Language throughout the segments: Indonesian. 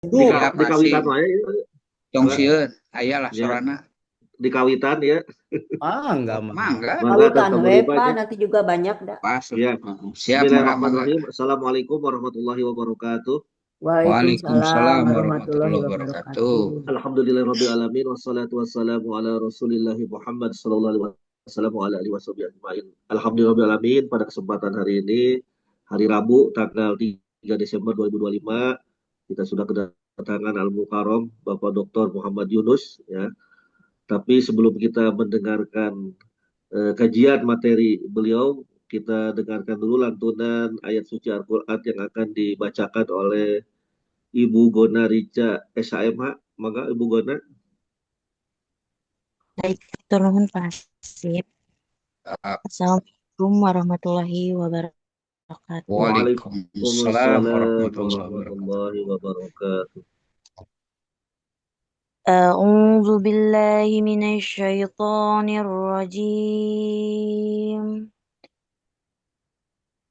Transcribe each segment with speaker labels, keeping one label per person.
Speaker 1: Itu
Speaker 2: Iya
Speaker 1: di
Speaker 2: pasti.
Speaker 1: kawitan wae
Speaker 2: Tong
Speaker 1: mangga
Speaker 2: sieun aya lah
Speaker 1: ya
Speaker 2: sorana.
Speaker 1: di kawitan ya
Speaker 3: Enggak
Speaker 2: Oh,
Speaker 3: mah.
Speaker 2: mangga.
Speaker 1: mangga tos
Speaker 4: Kawitan we,
Speaker 1: kamu
Speaker 4: Pak,
Speaker 1: aja
Speaker 4: nanti juga banyak dah.
Speaker 2: Pas.
Speaker 1: ya.
Speaker 2: Siap mangga.
Speaker 1: Bismillahirrahmanirrahim. Assalamualaikum warahmatullahi wabarakatuh.
Speaker 4: Waalaikumsalam
Speaker 2: Waalaikumsalam
Speaker 4: warahmatullahi
Speaker 2: warahmatullahi wabarakatuh.
Speaker 4: wabarakatuh.
Speaker 1: Alhamdulillahirabbil wassalatu wassalamu ala Rasulillahi Muhammad sallallahu alaihi wasallam wa ala alihi wasallam ajmain. Alhamdulillahirabbil pada kesempatan hari ini hari Rabu tanggal 3 Desember 2025 kita sudah kedatangan Al Mukarram Bapak Dr. Muhammad Yunus ya. Tapi sebelum kita mendengarkan kajian materi beliau, kita dengarkan dulu lantunan ayat suci Al-Quran yang akan dibacakan oleh Ibu Gona Rica SHMH. Maka Ibu Gona.
Speaker 5: Baik, turun pasif.
Speaker 2: Ah,
Speaker 5: Assalamualaikum warahmatullahi wabarakatuh.
Speaker 2: Waalaikumsalam
Speaker 1: Waalaikumsalam
Speaker 2: warahmatullahi wabarakatuh.
Speaker 1: warahmatullahi wabarakatuh.
Speaker 5: A'udzu billahi minasyaitonir rajim.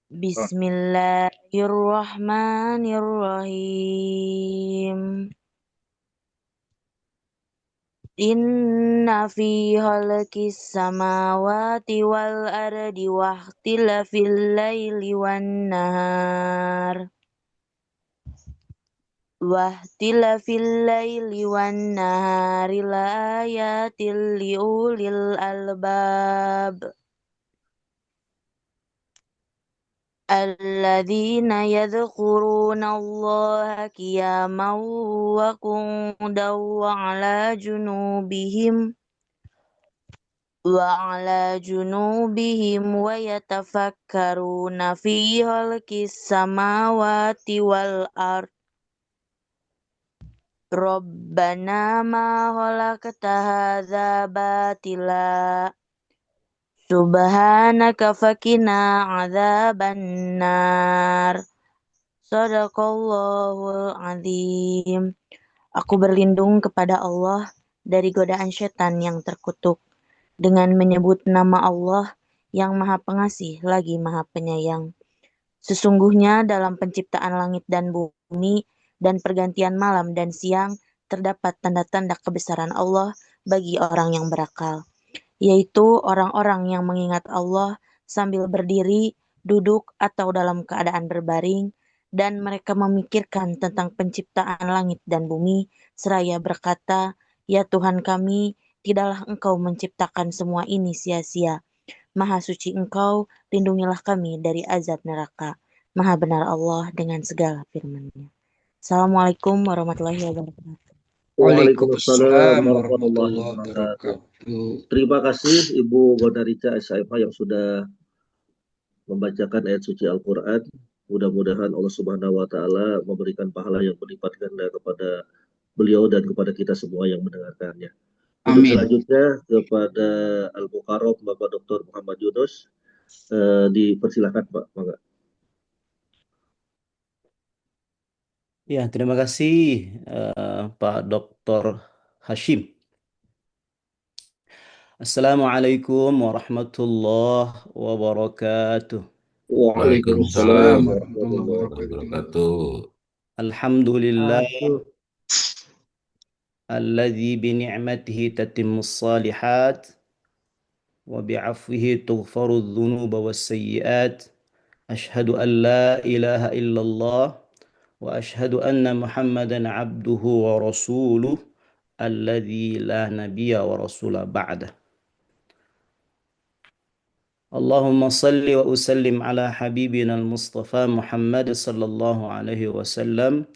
Speaker 5: Bismillahirrahmanirrahim. Inna fi khalqis samawati wal ardi wahtilafil laili wan nahar. Wahtilafil laili wan nahari laayatil liulil albab. Alladzina yadhkuruna Allaha qiyaman wa qu'udan wa ala junubihim wa yatafakkaruna fi khalqis samawati wal ard. Rabbana ma khalaqta hadza batila subhanaka fakina adzabannar. Shadaqallahul azim. Aku berlindung kepada Allah dari godaan setan yang terkutuk dengan menyebut nama Allah yang Maha Pengasih lagi Maha Penyayang. Sesungguhnya dalam penciptaan langit dan bumi dan pergantian malam dan siang terdapat tanda-tanda kebesaran Allah bagi orang yang berakal, yaitu orang-orang yang mengingat Allah sambil berdiri, duduk, atau dalam keadaan berbaring, dan mereka memikirkan tentang penciptaan langit dan bumi, seraya berkata, "Ya Tuhan kami, tidaklah Engkau menciptakan semua ini sia-sia. Maha suci Engkau, lindungilah kami dari azab neraka." Maha benar Allah dengan segala firman-Nya. Assalamualaikum warahmatullahi wabarakatuh.
Speaker 1: Waalaikumsalam
Speaker 2: Waalaikumsalam
Speaker 1: warahmatullahi
Speaker 2: warahmatullahi
Speaker 1: wabarakatuh.
Speaker 2: wabarakatuh.
Speaker 1: Terima kasih Ibu Gona Rica SHMH yang sudah membacakan ayat suci Al-Quran. Mudah-mudahan Allah Subhanahu wa Ta'ala memberikan pahala yang berlipat ganda kepada beliau dan kepada kita semua yang mendengarkannya. Untuk
Speaker 2: Amin.
Speaker 1: selanjutnya kepada Al-Mukarram Bapak Dr. Muhammad Yunus, dipersilakan Pak. Mangga.
Speaker 3: Ya, terima kasih Pak Dr. Hashim. Assalamualaikum warahmatullahi wabarakatuh.
Speaker 1: Waalaikumsalam
Speaker 2: Waalaikumsalam warahmatullahi
Speaker 1: warahmatullahi
Speaker 2: wabarakatuh.
Speaker 1: wabarakatuh.
Speaker 3: Alhamdulillah
Speaker 4: Aduh,
Speaker 3: alladzi bi ni'matihi tatimmus salihat wa bi'afwihi tughfaru dzunuba was sayyiat. Ashhadu an la ilaha illallah wa ashhadu anna Muhammadan abduhu wa rasuluh alladzi la nabiyya wa rasula ba'dah. اللهم صل وسلم على حبيبنا المصطفى محمد صلى الله عليه وسلم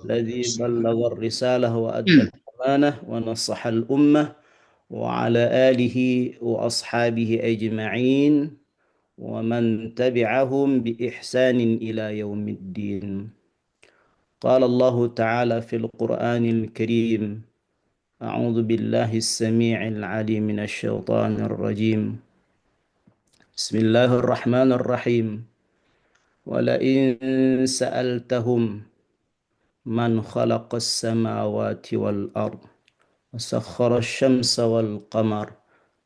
Speaker 3: الذي بلغ الرسالة وأدى الأمانة ونصح الأمة وعلى آله وأصحابه أجمعين ومن تبعهم بإحسان إلى يوم الدين. قال الله تعالى في القرآن الكريم: أعوذ بالله السميع العليم من الشيطان الرجيم. بسم الله الرحمن الرحيم. ولئن سألتهم من خلق السماوات والأرض وسخر الشمس والقمر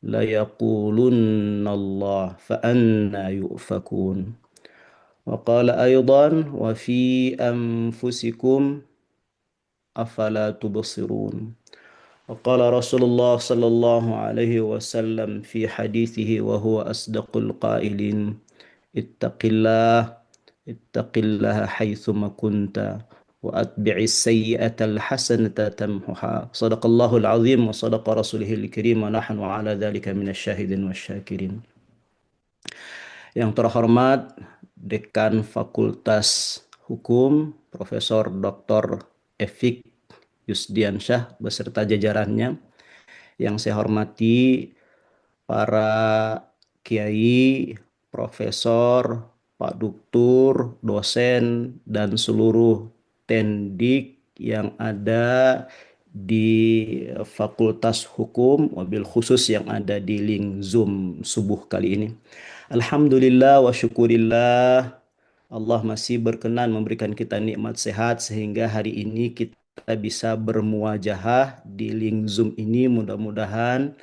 Speaker 3: ليقولن الله فأنى يؤفكون. وقال أيضا: وفي أنفسكم أفلا تبصرون. وقال رسول الله صلى الله عليه وسلم في حديثه وهو أصدق القائلين: اتق الله اتق الله حيثما كنت وأتبع السيئة الحسنة تمحها. صدق الله العظيم وصدق رسوله الكريم ونحن على ذلك من الشاهدين والشاكرين. Yang terhormat Dekan Fakultas Hukum Profesor Dr. Efik Yusdiansyah beserta jajarannya, yang saya hormati para kiai, profesor, Pak Duktur, dosen, dan seluruh tendik yang ada di Fakultas Hukum, mobil khusus yang ada di link Zoom subuh kali ini. Alhamdulillah wa syukurillah, Allah masih berkenan memberikan kita nikmat sehat sehingga hari ini kita bisa bermuajahah di link Zoom ini. Mudah-mudahan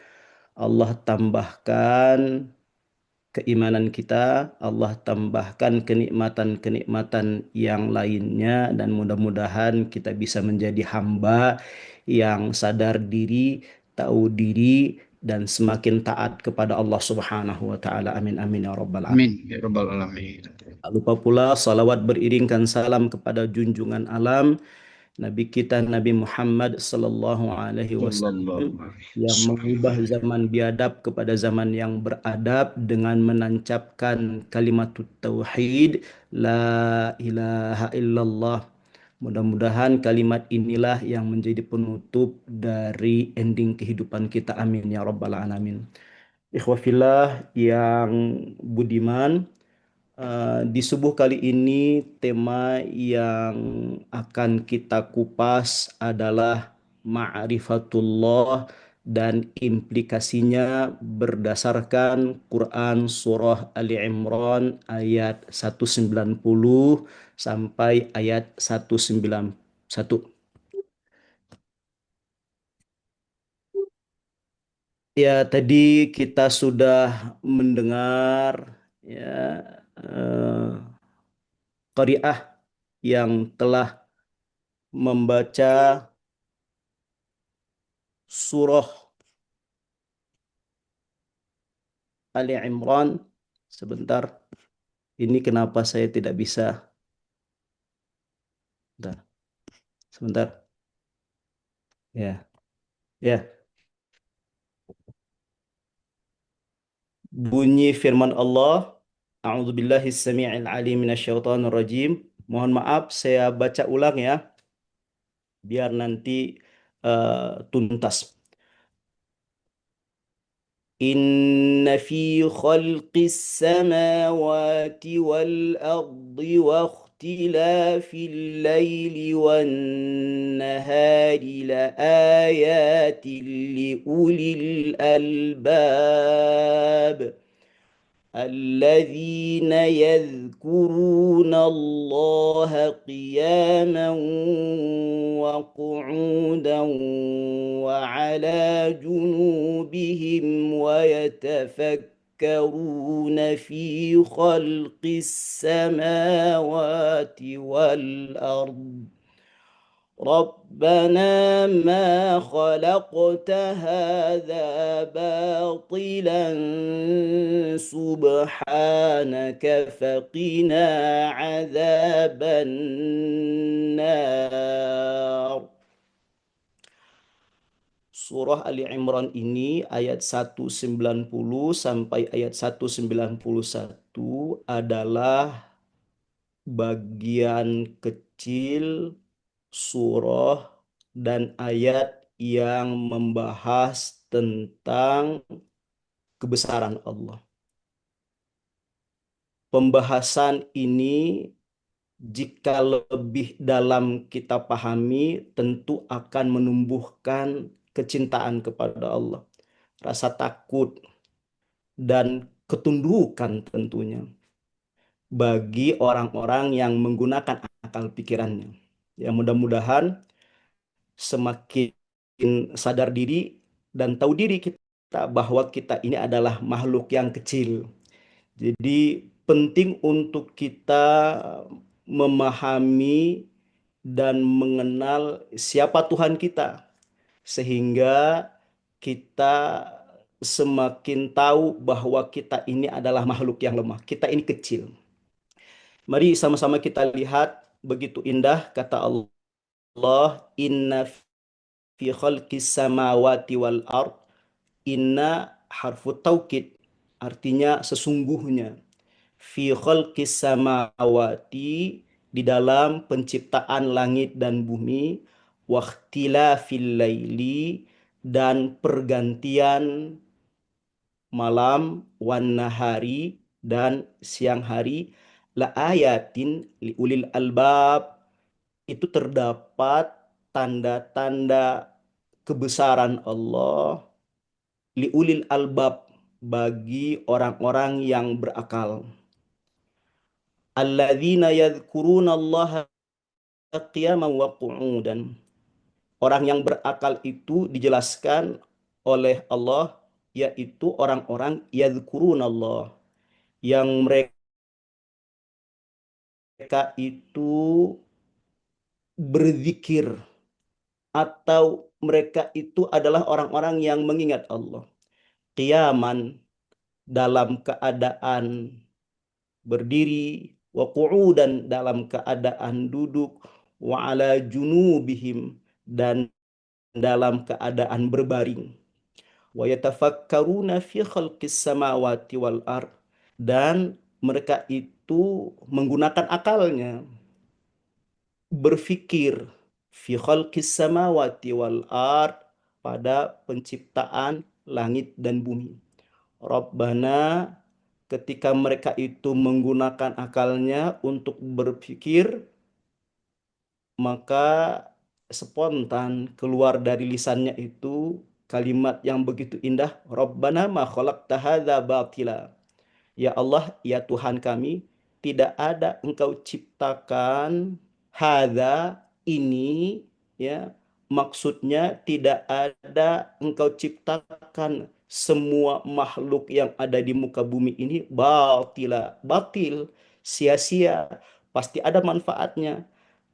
Speaker 3: Allah tambahkan keimanan kita, Allah tambahkan kenikmatan-kenikmatan yang lainnya, dan mudah-mudahan kita bisa menjadi hamba yang sadar diri, tahu diri, dan semakin taat kepada Allah Subhanahu wa taala. Amin amin ya rabbal alamin.
Speaker 2: Amin ya rabbal alamin.
Speaker 3: Tak lupa pula salawat beriringkan salam kepada junjungan alam Nabi kita Nabi Muhammad sallallahu alaihi wasallam yang mengubah zaman biadab kepada zaman yang beradab dengan menancapkan kalimat tauhid la ilaha illallah. Mudah-mudahan kalimat inilah yang menjadi penutup dari ending kehidupan kita. Amin ya rabbal alamin. Ikhwafillah yang budiman, di subuh kali ini tema yang akan kita kupas adalah ma'rifatullah dan implikasinya berdasarkan Quran surah Ali Imran ayat 190 sampai ayat 191. Ya, tadi kita sudah mendengar ya qari'ah yang telah membaca surah Ali Imran. Sebentar, ini kenapa saya tidak bisa? Sebentar. Ya, ya. Bunyi firman Allah, A'udzubillahis samii'il 'aliim minasyaitonir rajim. Mohon maaf, saya baca ulang ya, biar nanti tuntas. Inna fi khalqis samawati wal ardi wa ikhtilafil laili wan nahari la ayatin li ulil albab الذين يذكرون الله قياما وقعودا وعلى جنوبهم ويتفكرون في خلق السماوات والأرض ربنا ما خلقت هذا باطلا سبحانك فقنا عذاب النار. Surah Ali Imran ini ayat 190 sampai ayat 191 adalah bagian kecil surah dan ayat yang membahas tentang kebesaran Allah. Pembahasan ini jika lebih dalam kita pahami, tentu akan menumbuhkan kecintaan kepada Allah, rasa takut dan ketundukan tentunya bagi orang-orang yang menggunakan akal pikirannya. Ya, mudah-mudahan semakin sadar diri dan tahu diri kita bahwa kita ini adalah makhluk yang kecil. Jadi penting untuk kita memahami dan mengenal siapa Tuhan kita, sehingga kita semakin tahu bahwa kita ini adalah makhluk yang lemah, kita ini kecil. Mari sama-sama kita lihat, begitu indah kata Allah, inna fi khalqis samawati wal ard. Inna harfu taukid, artinya sesungguhnya. Fi khalqis samawati, di dalam penciptaan langit dan bumi, wakhtilafil laili, dan pergantian malam, wan nahari, dan siang hari, la ayatin li ulil albab, itu terdapat tanda-tanda kebesaran Allah liulil albab, bagi orang-orang yang berakal. Alladzina yadhkuruna Allah qiyaman wa qu'udan. Orang yang berakal itu dijelaskan oleh Allah, yaitu orang-orang yadhkuruna Allah, yang mereka itu berzikir, atau mereka itu adalah orang-orang yang mengingat Allah. Qiyaman, dalam keadaan berdiri, wa qu'udan, dalam keadaan duduk, wa ala junubihim, dan dalam keadaan berbaring, wa yatafakkaruna fi khalqis samawati wal ard, dan mereka itu menggunakan akalnya, berfikir, fi khalqis samawati wal ard, pada penciptaan langit dan bumi. Rabbana, ketika mereka itu menggunakan akalnya untuk berpikir, maka spontan keluar dari lisannya itu kalimat yang begitu indah, Rabbana ma khalaqta hadza batila. Ya Allah, ya Tuhan kami, tidak ada engkau ciptakan hadza, ini, ya, maksudnya tidak ada engkau ciptakan semua makhluk yang ada di muka bumi ini batila, batil, sia-sia, pasti ada manfaatnya.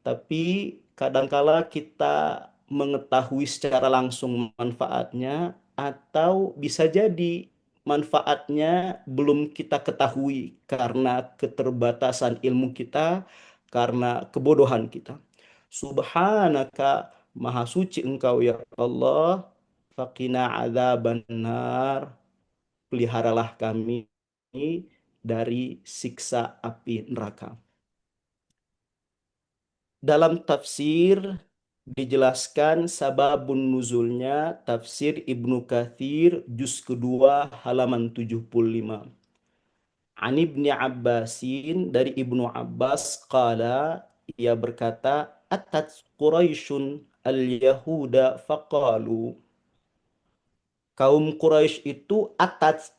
Speaker 3: Tapi kadangkala kita mengetahui secara langsung manfaatnya, atau bisa jadi manfaatnya belum kita ketahui karena keterbatasan ilmu kita, karena kebodohan kita. Subhanaka, maha suci engkau ya Allah, faqina adzabannar, peliharalah kami dari siksa api neraka. Dalam tafsir dijelaskan sababun nuzulnya, tafsir Ibnu Katsir juz kedua halaman 75. An Ibni Abbasin, dari Ibnu Abbas, qala, ia berkata, atat Quraisyun al-Yahuda faqalu. Kaum Quraisy itu atat,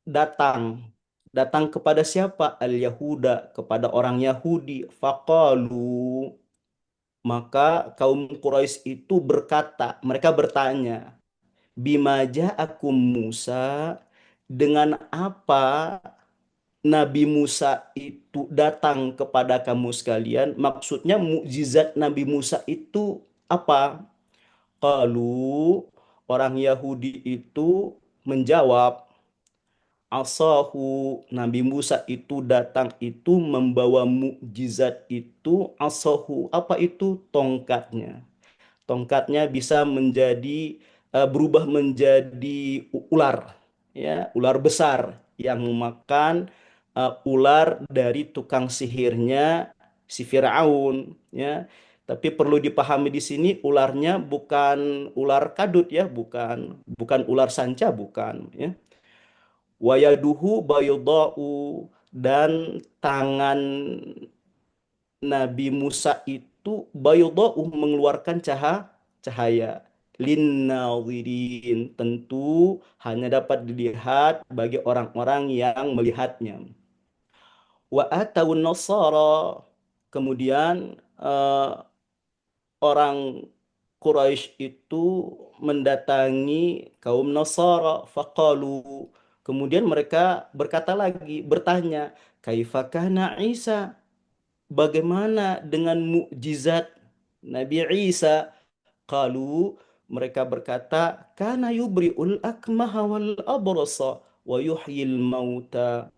Speaker 3: datang. Datang kepada siapa? Al-Yahuda, kepada orang Yahudi. Faqalu, maka kaum Quraisy itu berkata, mereka bertanya, bima ja'akum Musa, dengan apa Nabi Musa itu datang kepada kamu sekalian? Maksudnya mukjizat Nabi Musa itu apa? Qalu, orang Yahudi itu menjawab, asahu, Nabi Musa itu datang itu membawa mukjizat itu, asahu, apa itu? Tongkatnya. Tongkatnya bisa menjadi berubah menjadi ular, ya, ular besar yang memakan ular dari tukang sihirnya si Firaun, ya. Tapi perlu dipahami di sini ularnya bukan ular kadut, ya, bukan bukan ular sanca, bukan, ya. Wayaduhu bayudau, dan tangan Nabi Musa itu bayudau, mengeluarkan cahaya. Linnadhirin, tentu hanya dapat dilihat bagi orang-orang yang melihatnya. Wa atawun nasara, kemudian orang Quraisy itu mendatangi kaum Nasara, faqalu, kemudian mereka berkata lagi, bertanya, kaifa kana Isa, bagaimana dengan mukjizat Nabi Isa? Qalu, mereka berkata, kana yubri'ul akmaha wal abrasa wa yuhyil mauta.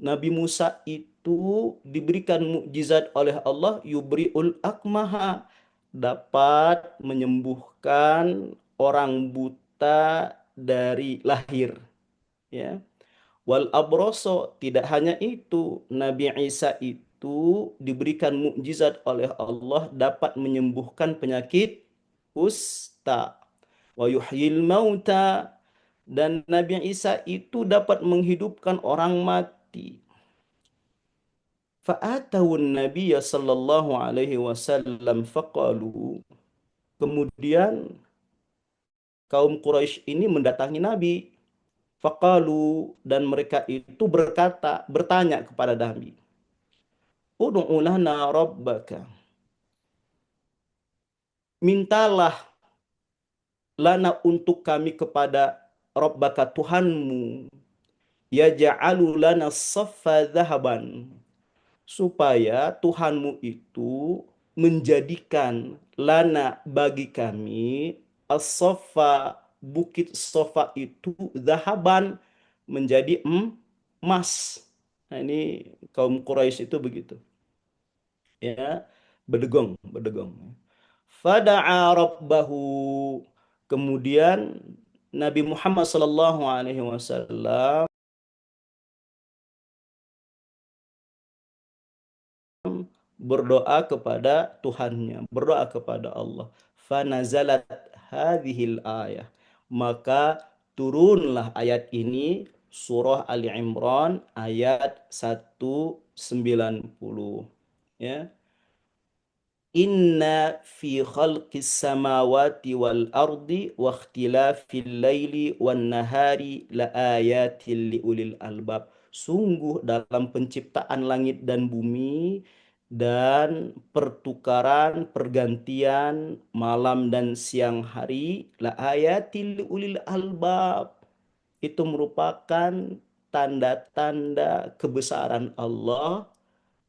Speaker 3: Nabi Musa itu diberikan mukjizat oleh Allah, yubri'ul akmaha, dapat menyembuhkan orang buta dari lahir, ya. Wal abroso, tidak hanya itu, Nabi Isa itu diberikan mukjizat oleh Allah dapat menyembuhkan penyakit kusta. Wa yuhyil mauta, dan Nabi Isa itu dapat menghidupkan orang mati. Fa'atawun Nabiya sallallahu alaihi wasallam faqalu, kemudian kaum Quraisy ini mendatangi Nabi. Faqalu, dan mereka itu bertanya kepada Nabi, ud'u lana rabbaka, mintalah lana untuk kami kepada rabbaka Tuhanmu, yaj'alu lana saffa dhahaban, supaya Tuhanmu itu menjadikan lana bagi kami as-saffa, bukit Safa itu zahaban, menjadi emas. Nah, ini kaum Quraisy itu begitu. Ya, bedegong. Fada'a rabbahu, kemudian Nabi Muhammad sallallahu alaihi wasallam berdoa kepada Tuhannya, berdoa kepada Allah. Fanazalat hadhil ayah, maka turunlah ayat ini, surah Ali Imran ayat 190, ya. Inna fi khalqis samawati wal ardi wa ikhtilafil laili wan nahari la ayatil liulil albab. Sungguh dalam penciptaan langit dan bumi dan pertukaran pergantian malam dan siang hari, la ayatil liulil albab, itu merupakan tanda-tanda kebesaran Allah,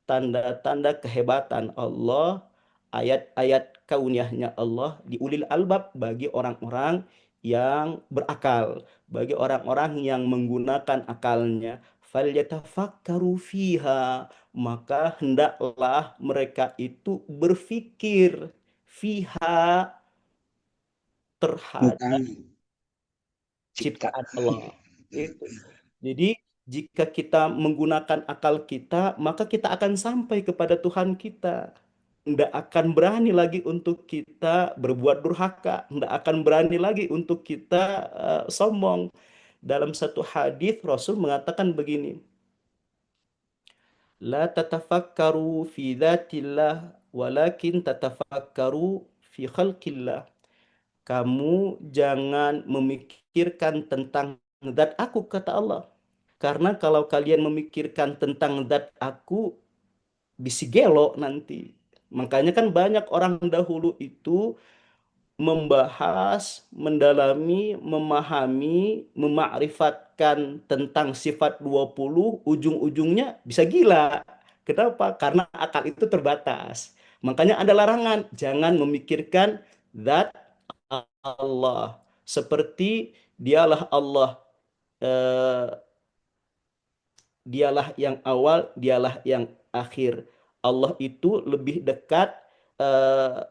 Speaker 3: tanda-tanda kehebatan Allah, ayat-ayat kauniyahnya Allah di ulil albab, bagi orang-orang yang berakal, bagi orang-orang yang menggunakan akalnya. Falyatafakkaru fiha, maka hendaklah mereka itu berfikir fiha, terhadap
Speaker 2: Tentang cipta.
Speaker 3: ciptaan Allah. Itu. Jadi jika kita menggunakan akal kita, maka kita akan sampai kepada Tuhan kita. Tidak akan berani lagi untuk kita berbuat durhaka, tidak akan berani lagi untuk kita sombong. Dalam satu hadis Rasul mengatakan begini, la tatafakkaru fi dzatillah walakin tatafakkaru fi khalqillah. Kamu jangan memikirkan tentang zat aku, kata Allah. Karena kalau kalian memikirkan tentang zat aku, bisi gelo nanti. Makanya kan banyak orang dahulu itu membahas, mendalami, memahami, memakrifatkan tentang sifat 20, ujung-ujungnya bisa gila. Kenapa? Karena akal itu terbatas. Makanya ada larangan, jangan memikirkan zat Allah. Seperti dialah Allah, eh, dialah yang awal, dialah yang akhir. Allah itu lebih dekat eh,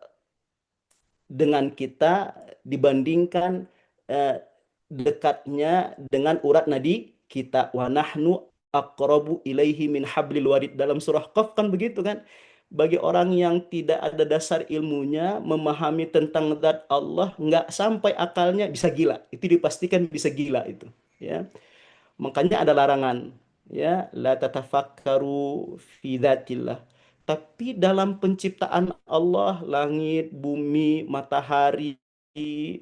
Speaker 3: dengan kita dibandingkan eh, dekatnya dengan urat nadi kita. Wa nahnu aqrabu ilaihi min hablil warid, dalam surah Qaf kan begitu kan. Bagi orang yang tidak ada dasar ilmunya memahami tentang zat Allah, nggak sampai akalnya, bisa gila. Itu dipastikan bisa gila itu, ya. Makanya ada larangan, ya, la tatafakkaru fi dzatillah. Tapi dalam penciptaan Allah, langit, bumi, matahari,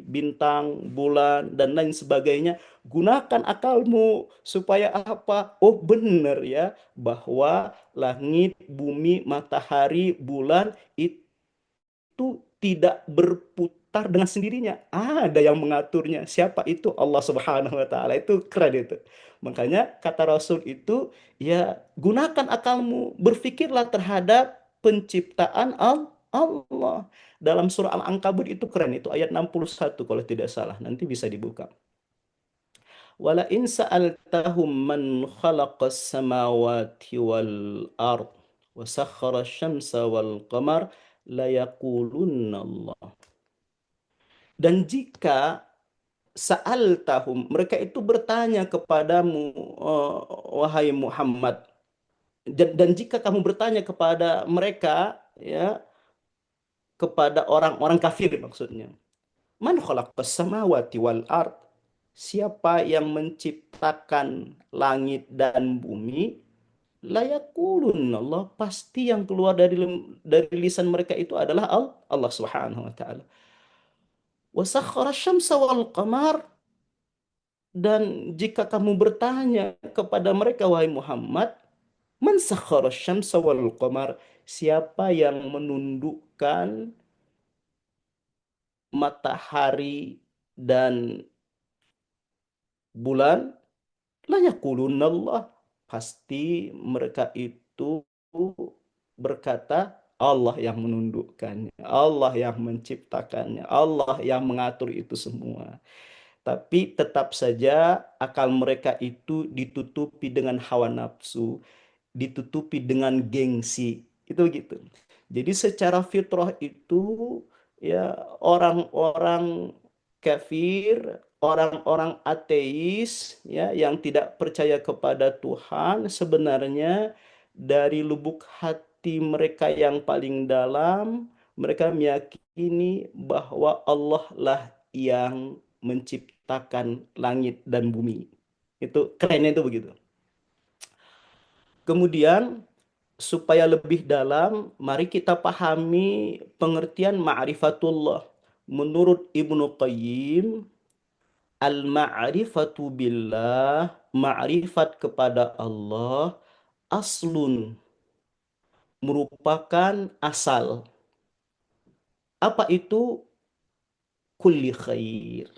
Speaker 3: bintang, bulan, dan lain sebagainya, gunakan akalmu supaya apa? Oh, benar ya, bahwa langit, bumi, matahari, bulan itu tidak berputar dengan sendirinya. Ada yang mengaturnya. Siapa itu? Allah Subhanahu wa taala. Itu keren itu. Makanya kata Rasul itu, ya, gunakan akalmu, berfikirlah terhadap penciptaan Allah. Dalam surah Al-Ankabut itu keren, itu ayat 61 kalau tidak salah, nanti bisa dibuka. Wala in sa'altahum man khalaqas samawati wal ard wa sakhkhara asy-syamsa wal qamar la yaqulunna Allah. Dan jika sa'altahum, mereka itu bertanya kepadamu, wahai Muhammad, dan jika kamu bertanya kepada mereka, ya, kepada orang-orang kafir maksudnya, man khalaqas samawati wal ard, siapa yang menciptakan langit dan bumi, la yaqulun Allah, pasti yang keluar dari lisan mereka itu adalah Allah Subhanahu wa taala. Wa sakhkhara asy-syamsa wal qamar, dan jika kamu bertanya kepada mereka, wahai Muhammad, man sakhkhara asy-syamsa wal qamar, siapa yang menundukkan matahari dan bulan, la yaqulunna Allah, pasti mereka itu berkata Allah yang menundukkannya, Allah yang menciptakannya, Allah yang mengatur itu semua. Tapi tetap saja akal mereka itu ditutupi dengan hawa nafsu, ditutupi dengan gengsi. Itu gitu. Jadi secara fitrah itu, ya, orang-orang kafir, orang-orang ateis, ya, yang tidak percaya kepada Tuhan, sebenarnya dari lubuk hati mereka yang paling dalam, mereka meyakini bahwa Allah lah yang menciptakan langit dan bumi. Itu kerennya itu begitu. Kemudian supaya lebih dalam, mari kita pahami pengertian ma'rifatullah. Menurut Ibnu Qayyim, al-ma'rifatu billah, ma'rifat kepada Allah, aslun, merupakan asal. Apa itu? Kulli khair.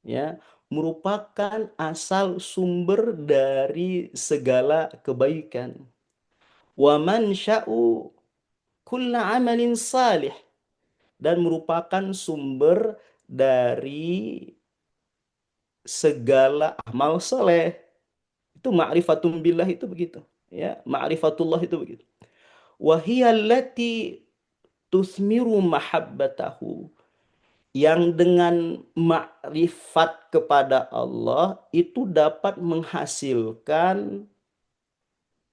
Speaker 3: Ya, merupakan asal sumber dari segala kebaikan. Wa man sya'u kulla amalin salih, dan merupakan sumber dari segala amal soleh. Itu ma'rifatum billah itu begitu. Ya, ma'rifatullah itu begitu. Wa hiya allati tusmiru mahabbatahu, yang dengan makrifat kepada Allah itu dapat menghasilkan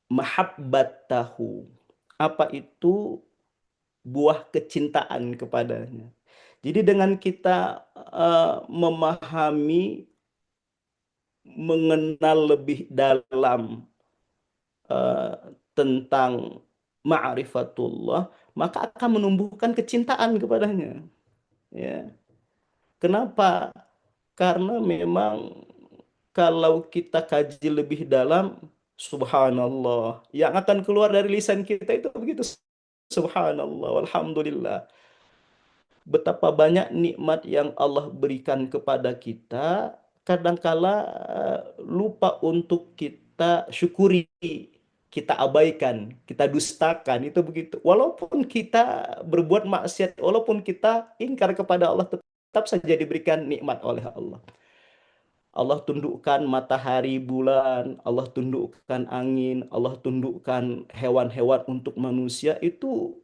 Speaker 3: mahabbatahu. Apa itu? Buah kecintaan kepadanya. Jadi dengan kita memahami, mengenal lebih dalam tentang ma'rifatullah, maka akan menumbuhkan kecintaan kepadanya. Ya. Kenapa? Karena memang kalau kita kaji lebih dalam, subhanallah, yang akan keluar dari lisan kita itu begitu, subhanallah, walhamdulillah. Betapa banyak nikmat yang Allah berikan kepada kita, kadangkala lupa untuk kita syukuri, kita abaikan, kita dustakan, itu begitu. Walaupun kita berbuat maksiat, walaupun kita ingkar kepada Allah, tetap saja diberikan nikmat oleh Allah. Allah tundukkan matahari, bulan, Allah tundukkan angin, Allah tundukkan hewan-hewan untuk manusia. Itu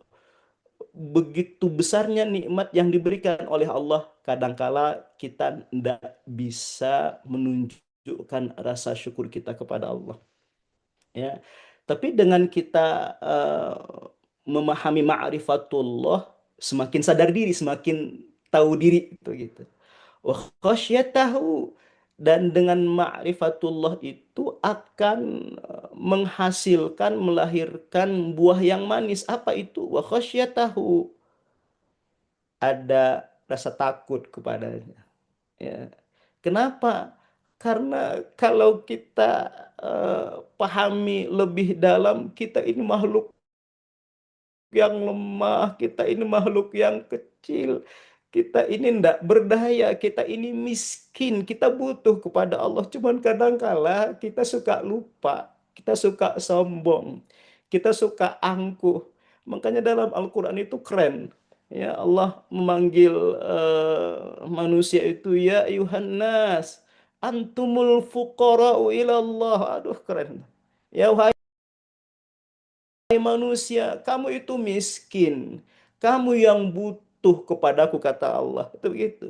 Speaker 3: begitu besarnya nikmat yang diberikan oleh Allah. Kadangkala kita tidak bisa menunjukkan rasa syukur kita kepada Allah. Ya, tapi dengan kita memahami ma'rifatullah, semakin sadar diri, semakin tahu diri itu gitu. Wa khasyatahu, dan dengan ma'rifatullah itu akan menghasilkan, melahirkan buah yang manis. Apa itu? Wa khasyatahu, ada rasa takut kepadanya. Ya. Kenapa? Karena kalau kita pahami lebih dalam, kita ini makhluk yang lemah, kita ini makhluk yang kecil, kita ini tidak berdaya, kita ini miskin, kita butuh kepada Allah. Cuman kadangkala kita suka lupa, kita suka sombong, kita suka angkuh. Makanya dalam Al-Quran itu keren. Ya, Allah memanggil manusia itu ya ayuhan nas antumul fuqara'u ilallah. Aduh keren. Ya wahai manusia, kamu itu miskin. Kamu yang butuh kepadaku kata Allah. Itu begitu.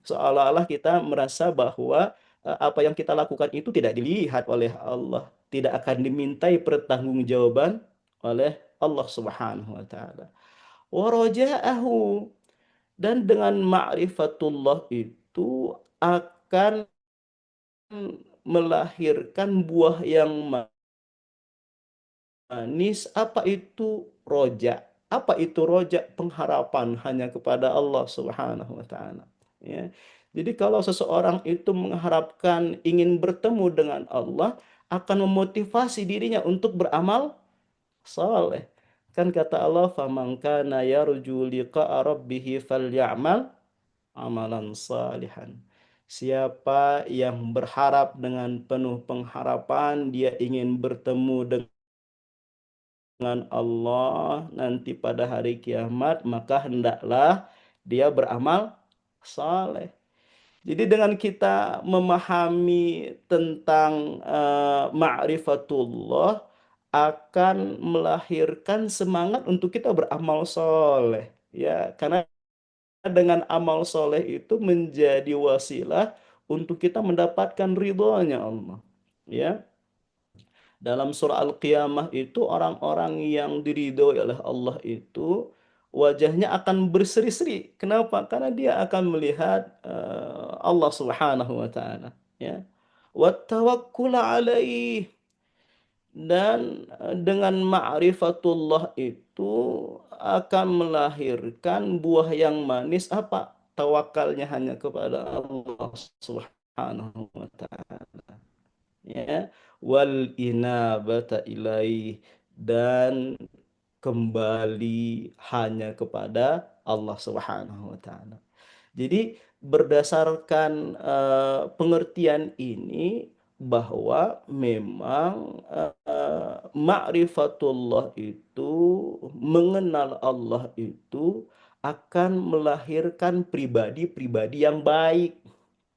Speaker 3: Seolah-olah kita merasa bahwa apa yang kita lakukan itu tidak dilihat oleh Allah, tidak akan dimintai pertanggungjawaban oleh Allah Subhanahu wa taala. Wa raja'ahu, dan dengan ma'rifatullah itu akan melahirkan buah yang manis. Apa itu roja? Apa itu roja? Pengharapan hanya kepada Allah Subhanahu wa taala. Ya. Jadi kalau seseorang itu mengharapkan ingin bertemu dengan Allah, akan memotivasi dirinya untuk beramal saleh. Kan kata Allah, "Faman kana yarju liqa'a rabbih falyamal amalan salihan." Siapa yang berharap dengan penuh pengharapan dia ingin bertemu dengan Allah nanti pada hari kiamat, maka hendaklah dia beramal saleh. Jadi dengan kita memahami tentang ma'rifatullah akan melahirkan semangat untuk kita beramal soleh. Ya, karena dengan amal soleh itu menjadi wasilah untuk kita mendapatkan ridhonya Allah. Ya, dalam surah Al-Qiyamah itu orang-orang yang diridhoi oleh Allah itu wajahnya akan berseri-seri. Kenapa? Karena dia akan melihat Allah Subhanahu wa taala, ya. Wa tawakkul alaih, dan dengan ma'rifatullah itu akan melahirkan buah yang manis. Apa? Tawakalnya hanya kepada Allah Subhanahu wa taala, ya. Wal inabata ilaih, dan kembali hanya kepada Allah Subhanahu wa taala. Jadi berdasarkan pengertian ini bahwa memang ma'rifatullah itu, mengenal Allah itu akan melahirkan pribadi-pribadi yang baik.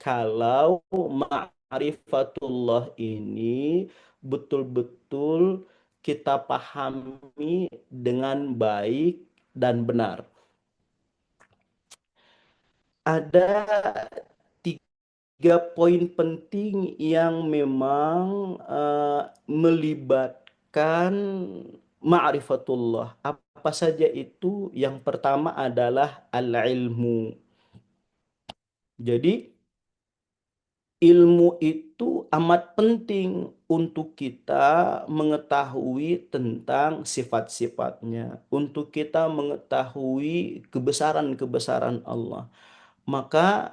Speaker 3: Kalau ma'rifatullah ini betul-betul kita pahami dengan baik dan benar. Ada tiga poin penting yang memang melibatkan ma'rifatullah. Apa saja itu? Yang pertama adalah al-ilmu. Jadi ilmu itu amat penting untuk kita mengetahui tentang sifat-sifatnya, untuk kita mengetahui kebesaran-kebesaran Allah. Maka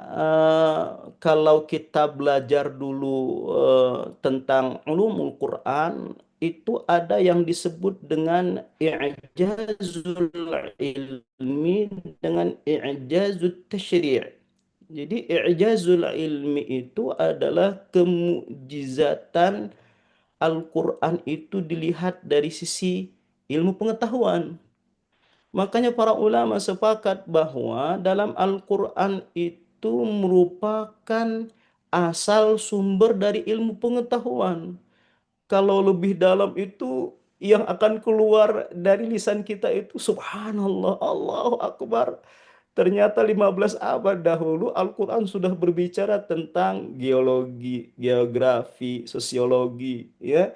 Speaker 3: kalau kita belajar dulu tentang ulumul Quran, itu ada yang disebut dengan i'jazul ilmi dengan i'jazut tasyri'. Jadi i'jazul ilmi itu adalah kemukjizatan Al-Quran itu dilihat dari sisi ilmu pengetahuan. Makanya para ulama sepakat bahwa dalam Al-Quran itu merupakan asal sumber dari ilmu pengetahuan. Kalau lebih dalam itu yang akan keluar dari lisan kita itu subhanallah, Allahu Akbar. Ternyata 15 abad dahulu Al-Quran sudah berbicara tentang geologi, geografi, sosiologi, ya,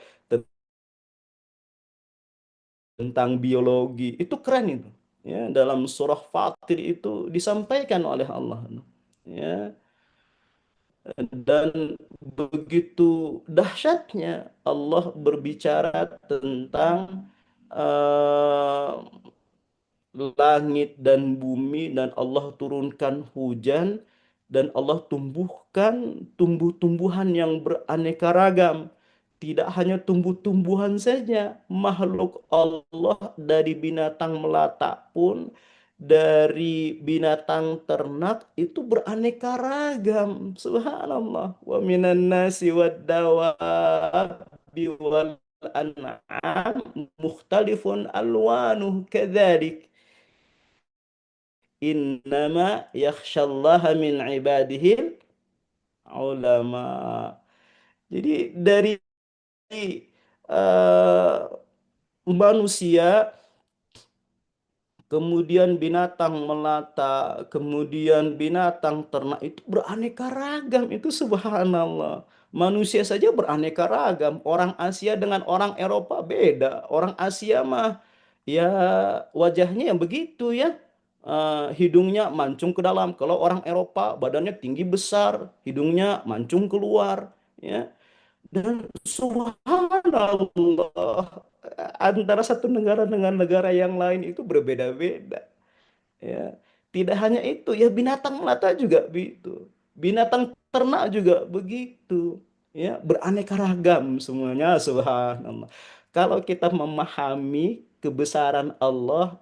Speaker 3: tentang biologi. Itu keren itu. Ya, dalam surah Fatir itu disampaikan oleh Allah. Ya, dan begitu dahsyatnya Allah berbicara tentang uh, langit dan bumi, dan Allah turunkan hujan, dan Allah tumbuhkan tumbuh-tumbuhan yang beraneka ragam. Tidak hanya tumbuh-tumbuhan saja, makhluk Allah dari binatang melata pun, dari binatang ternak itu beraneka ragam. Subhanallah. Wa minan nasi wad dawabi wal an'am mukhtalifun alwanuh kadzalik. Innama yakhshallaha min ibadihil ulama. Jadi dari eh, manusia, kemudian binatang melata, kemudian binatang ternak itu beraneka ragam. Itu subhanallah. Manusia saja beraneka ragam. Orang Asia dengan orang Eropa beda. Orang Asia mah ya wajahnya yang begitu ya. Hidungnya mancung ke dalam. Kalau orang Eropa badannya tinggi besar, hidungnya mancung keluar. Ya. Dan subhanallah, antara satu negara dengan negara yang lain itu berbeda-beda. Ya, tidak hanya itu, ya binatang melata juga begitu. Binatang ternak juga begitu. Ya, beraneka ragam semuanya, subhanallah. Kalau kita memahami kebesaran Allah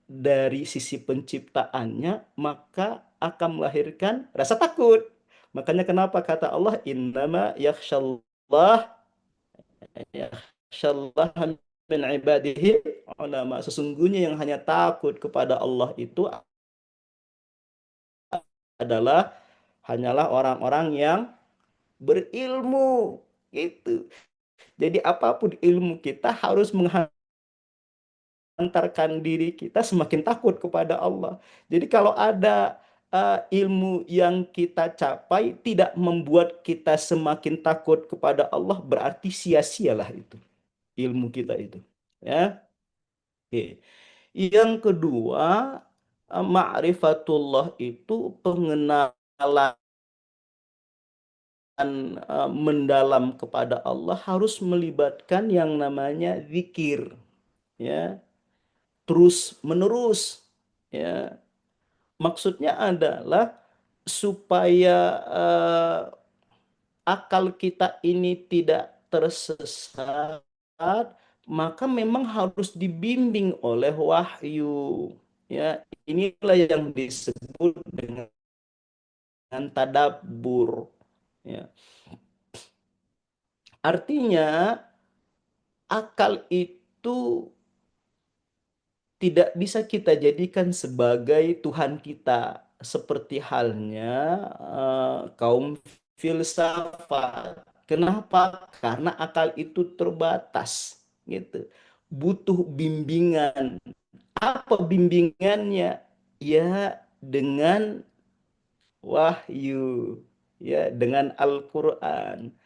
Speaker 3: dari sisi penciptaannya, maka akan melahirkan rasa takut. Makanya kenapa kata Allah, innama yakhshallah yakhshallaha min ibadihi ulama. Sesungguhnya yang hanya takut kepada Allah itu adalah hanyalah orang-orang yang berilmu. Itu. Jadi apapun ilmu kita harus menghantarkan diri kita semakin takut kepada Allah. Jadi kalau ada ilmu yang kita capai tidak membuat kita semakin takut kepada Allah, berarti sia-sialah itu ilmu kita itu. Ya. Oke. Yang kedua, ma'rifatullah itu pengenalan mendalam kepada Allah harus melibatkan yang namanya zikir, ya, terus menerus, ya. Maksudnya adalah supaya akal kita ini tidak tersesat, maka memang harus dibimbing oleh wahyu. Ya, inilah yang disebut dengan tadabbur. Ya. Artinya akal itu tidak bisa kita jadikan sebagai Tuhan kita, seperti halnya kaum filsafat. Kenapa? Karena akal itu terbatas, gitu. Butuh bimbingan. Apa bimbingannya? Ya, dengan wahyu, ya, dengan Al-Qur'an.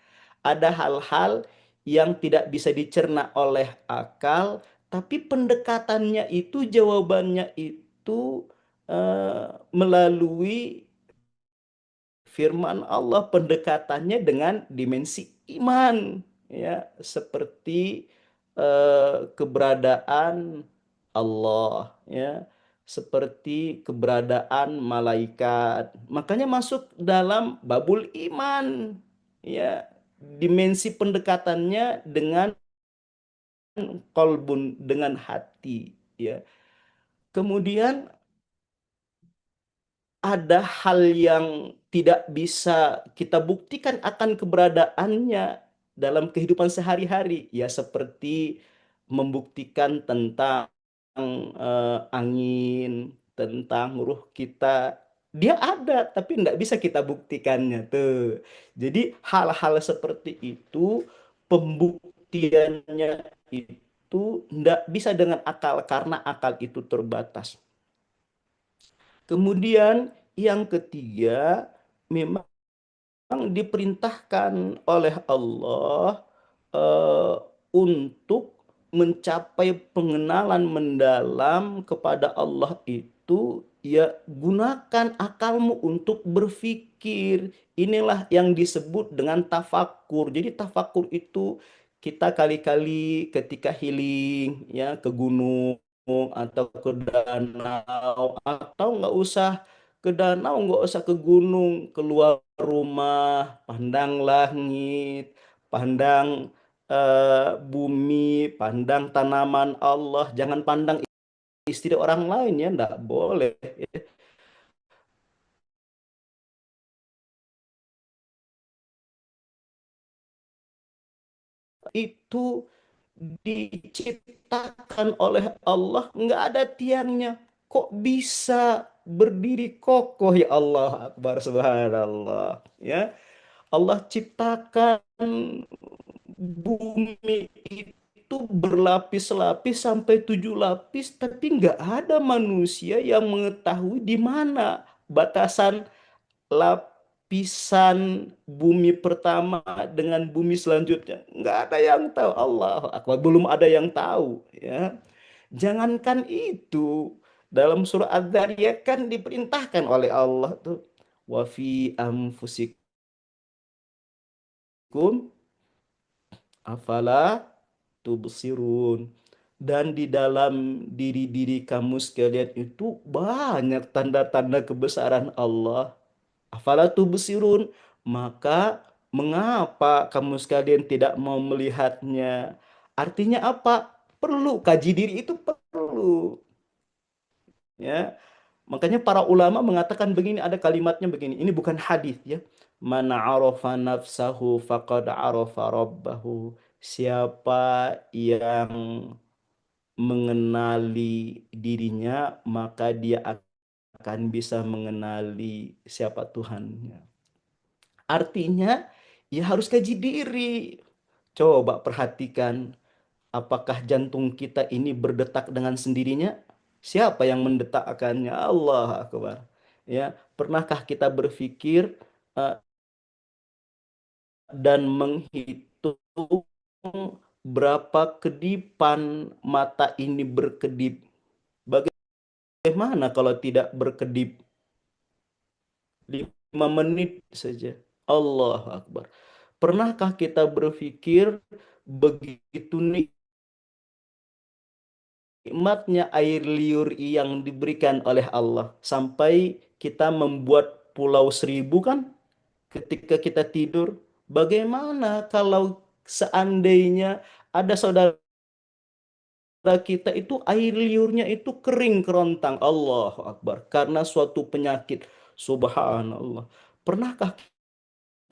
Speaker 3: Ada hal-hal yang tidak bisa dicerna oleh akal, tapi pendekatannya itu, jawabannya itu melalui firman Allah, pendekatannya dengan dimensi iman, ya, seperti keberadaan Allah, ya, seperti keberadaan malaikat. Makanya masuk dalam babul iman, ya, dimensi pendekatannya dengan kolbun, dengan hati, ya. Kemudian ada hal yang tidak bisa kita buktikan akan keberadaannya dalam kehidupan sehari-hari, ya, seperti membuktikan tentang angin, tentang ruh kita. Dia ada, tapi tidak bisa kita buktikannya tuh. Jadi hal-hal seperti itu, pembuktiannya itu tidak bisa dengan akal, karena akal itu terbatas. Kemudian yang ketiga, memang diperintahkan oleh Allah eh, untuk mencapai pengenalan mendalam kepada Allah itu, ya, gunakan akalmu untuk berpikir. Inilah yang disebut dengan tafakur. Jadi tafakur itu kita kali-kali ketika healing, ya, ke gunung atau ke danau, atau nggak usah ke danau, nggak usah ke gunung, keluar rumah, pandang langit, Pandang bumi, pandang tanaman Allah, jangan pandang istri orang lain ya, enggak boleh. Itu diciptakan oleh Allah, nggak ada tiangnya. Kok bisa berdiri kokoh ya Allah Akbar, subhanallah. Ya, Allah ciptakan bumi itu berlapis-lapis sampai 7 lapis, tapi nggak ada manusia yang mengetahui di mana batasan lapisan bumi pertama dengan bumi selanjutnya. Nggak ada yang tahu. Allah Akbar, belum ada yang tahu. Ya, jangankan itu, dalam surah Adz-Dzariyat kan diperintahkan oleh Allah tuh, wa fi anfusikum afala tubsirun. Dan di dalam diri-diri kamu sekalian itu banyak tanda-tanda kebesaran Allah. Afala tubsirun, maka mengapa kamu sekalian tidak mau melihatnya? Artinya apa? Perlu kaji diri, itu perlu. Ya, makanya para ulama mengatakan begini, ada kalimatnya begini. Ini bukan hadis ya. Man arafa nafsahu faqad arafa rabbahu. Siapa yang mengenali dirinya, maka dia akan bisa mengenali siapa Tuhannya. Artinya, ya harus kaji diri. Coba perhatikan, apakah jantung kita ini berdetak dengan sendirinya? Siapa yang mendetakkannya? Allah Akbar. Ya, pernahkah kita berpikir eh, dan menghitung berapa kedipan mata ini berkedip? Bagaimana kalau tidak berkedip 5 menit saja? Allah Akbar. Pernahkah kita berpikir begitu nikmatnya air liur yang diberikan oleh Allah sampai kita membuat pulau seribu kan ketika kita tidur? Bagaimana kalau seandainya ada saudara kita itu air liurnya itu kering kerontang? Allah Akbar, karena suatu penyakit. Subhanallah. Pernahkah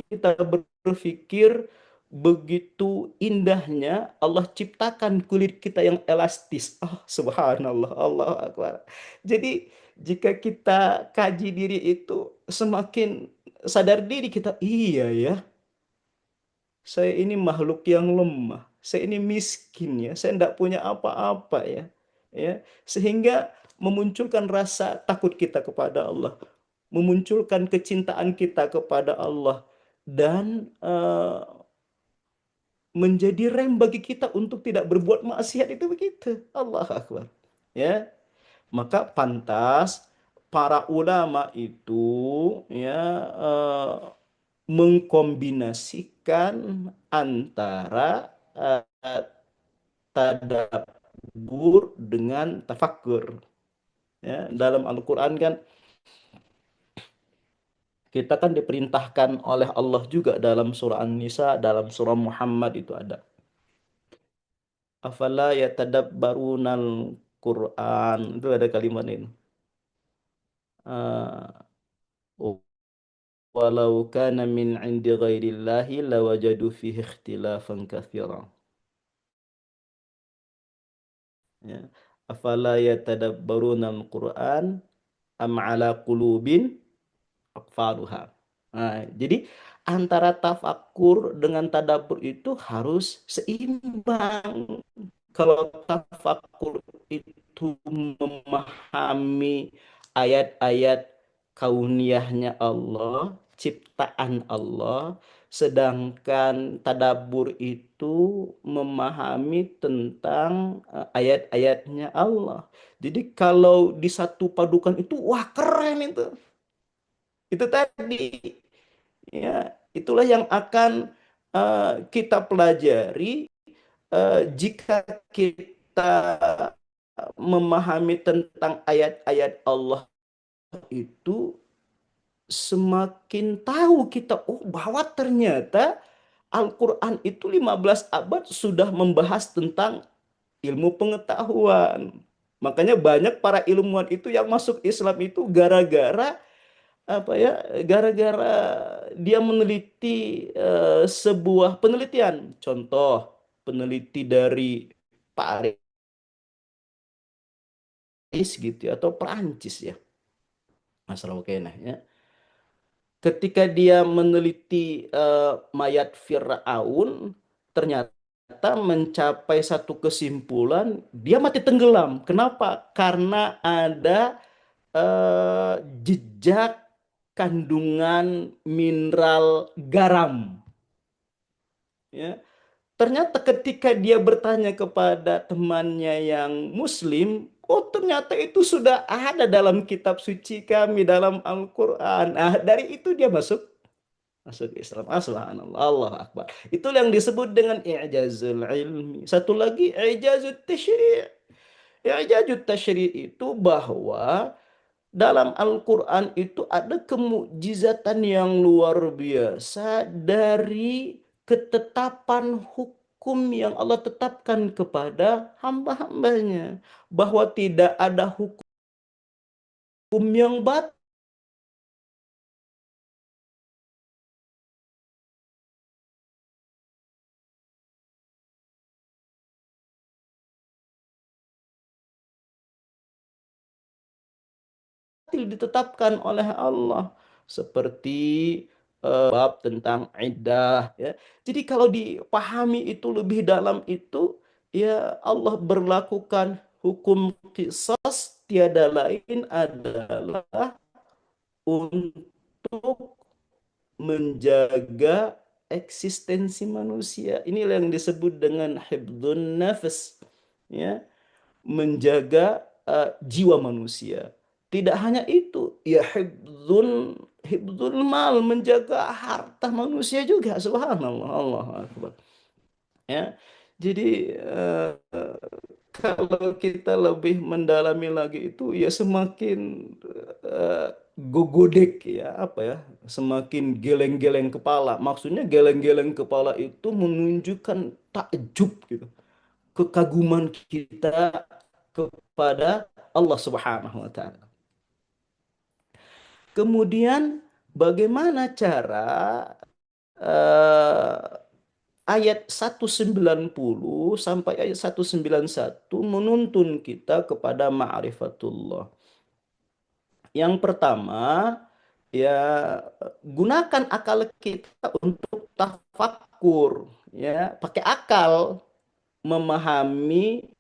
Speaker 3: kita berpikir begitu indahnya Allah ciptakan kulit kita yang elastis? Oh, subhanallah, Allah Akbar. Jadi jika kita kaji diri itu, semakin sadar diri kita, iya ya, saya ini makhluk yang lemah, saya ini miskin ya, saya tidak punya apa-apa ya. Ya, sehingga memunculkan rasa takut kita kepada Allah, memunculkan kecintaan kita kepada Allah, dan menjadi rem bagi kita untuk tidak berbuat maksiat, itu begitu. Allah Akbar. Ya, maka pantas para ulama itu ya mengkombinasikan antara tadabbur dengan tafakkur. Ya, dalam Al-Qur'an kan kita kan diperintahkan oleh Allah juga dalam surah An-Nisa, dalam surah Muhammad itu ada. Afala yatadabbarunal Quran. Itu ada kalimat ini. Uh, Walau kana min indi ghairillahi lawajadu fihi ikhtilafan katsira. Ya. Afala yatadabbarunal Quran am ala qulubin aqfaluha. Nah, jadi antara tafakur dengan tadabbur itu harus seimbang. Kalau tafakur itu memahami ayat-ayat kauniyahnya Allah, ciptaan Allah, sedangkan tadabbur itu memahami tentang ayat-ayatnya Allah. Jadi kalau di satu padukan itu, wah keren itu. Itu tadi, ya, itulah yang akan kita pelajari jika kita memahami tentang ayat-ayat Allah itu, semakin tahu kita, oh bahwa ternyata Al-Quran itu 15 abad sudah membahas tentang ilmu pengetahuan. Makanya banyak para ilmuwan itu yang masuk Islam itu gara-gara apa ya? Gara-gara dia meneliti sebuah penelitian. Contoh, peneliti dari Paris gitu ya, atau Perancis ya. Masalah kayaknya ya. Ketika dia meneliti mayat Fir'aun, ternyata mencapai satu kesimpulan, dia mati tenggelam. Kenapa? Karena ada jejak kandungan mineral garam. Ya. Ternyata ketika dia bertanya kepada temannya yang Muslim, oh ternyata itu sudah ada dalam kitab suci kami, dalam Al-Quran. Nah, dari itu dia masuk Islam. Subhanallah, Allah Akbar. Itu yang disebut dengan i'jazul ilmi. Satu lagi i'jazul tasyri'. I'jazul tasyri' itu bahwa dalam Al-Quran itu ada kemukjizatan yang luar biasa dari ketetapan hukum yang Allah tetapkan kepada hamba-hambanya. Bahwa tidak ada hukum yang batal ditetapkan oleh Allah. Seperti bab tentang iddah ya. Jadi kalau dipahami itu lebih dalam itu ya, Allah berlakukan hukum qisas tiada lain adalah untuk menjaga eksistensi manusia. Inilah yang disebut dengan hifdzun nafs ya, menjaga jiwa manusia. Tidak hanya itu, ya hibdul mal, menjaga harta manusia juga. Subhanallah, Allah Akbar. Ya. Jadi kalau kita lebih mendalami lagi itu ya semakin gogodek ya, apa ya? Semakin geleng-geleng kepala. Maksudnya geleng-geleng kepala itu menunjukkan takjub gitu. Kekaguman kita kepada Allah Subhanahu wa taala. Kemudian bagaimana cara eh, ayat 190 sampai ayat 191 menuntun kita kepada ma'rifatullah. Yang pertama, ya gunakan akal kita untuk tafakkur, ya, pakai akal memahami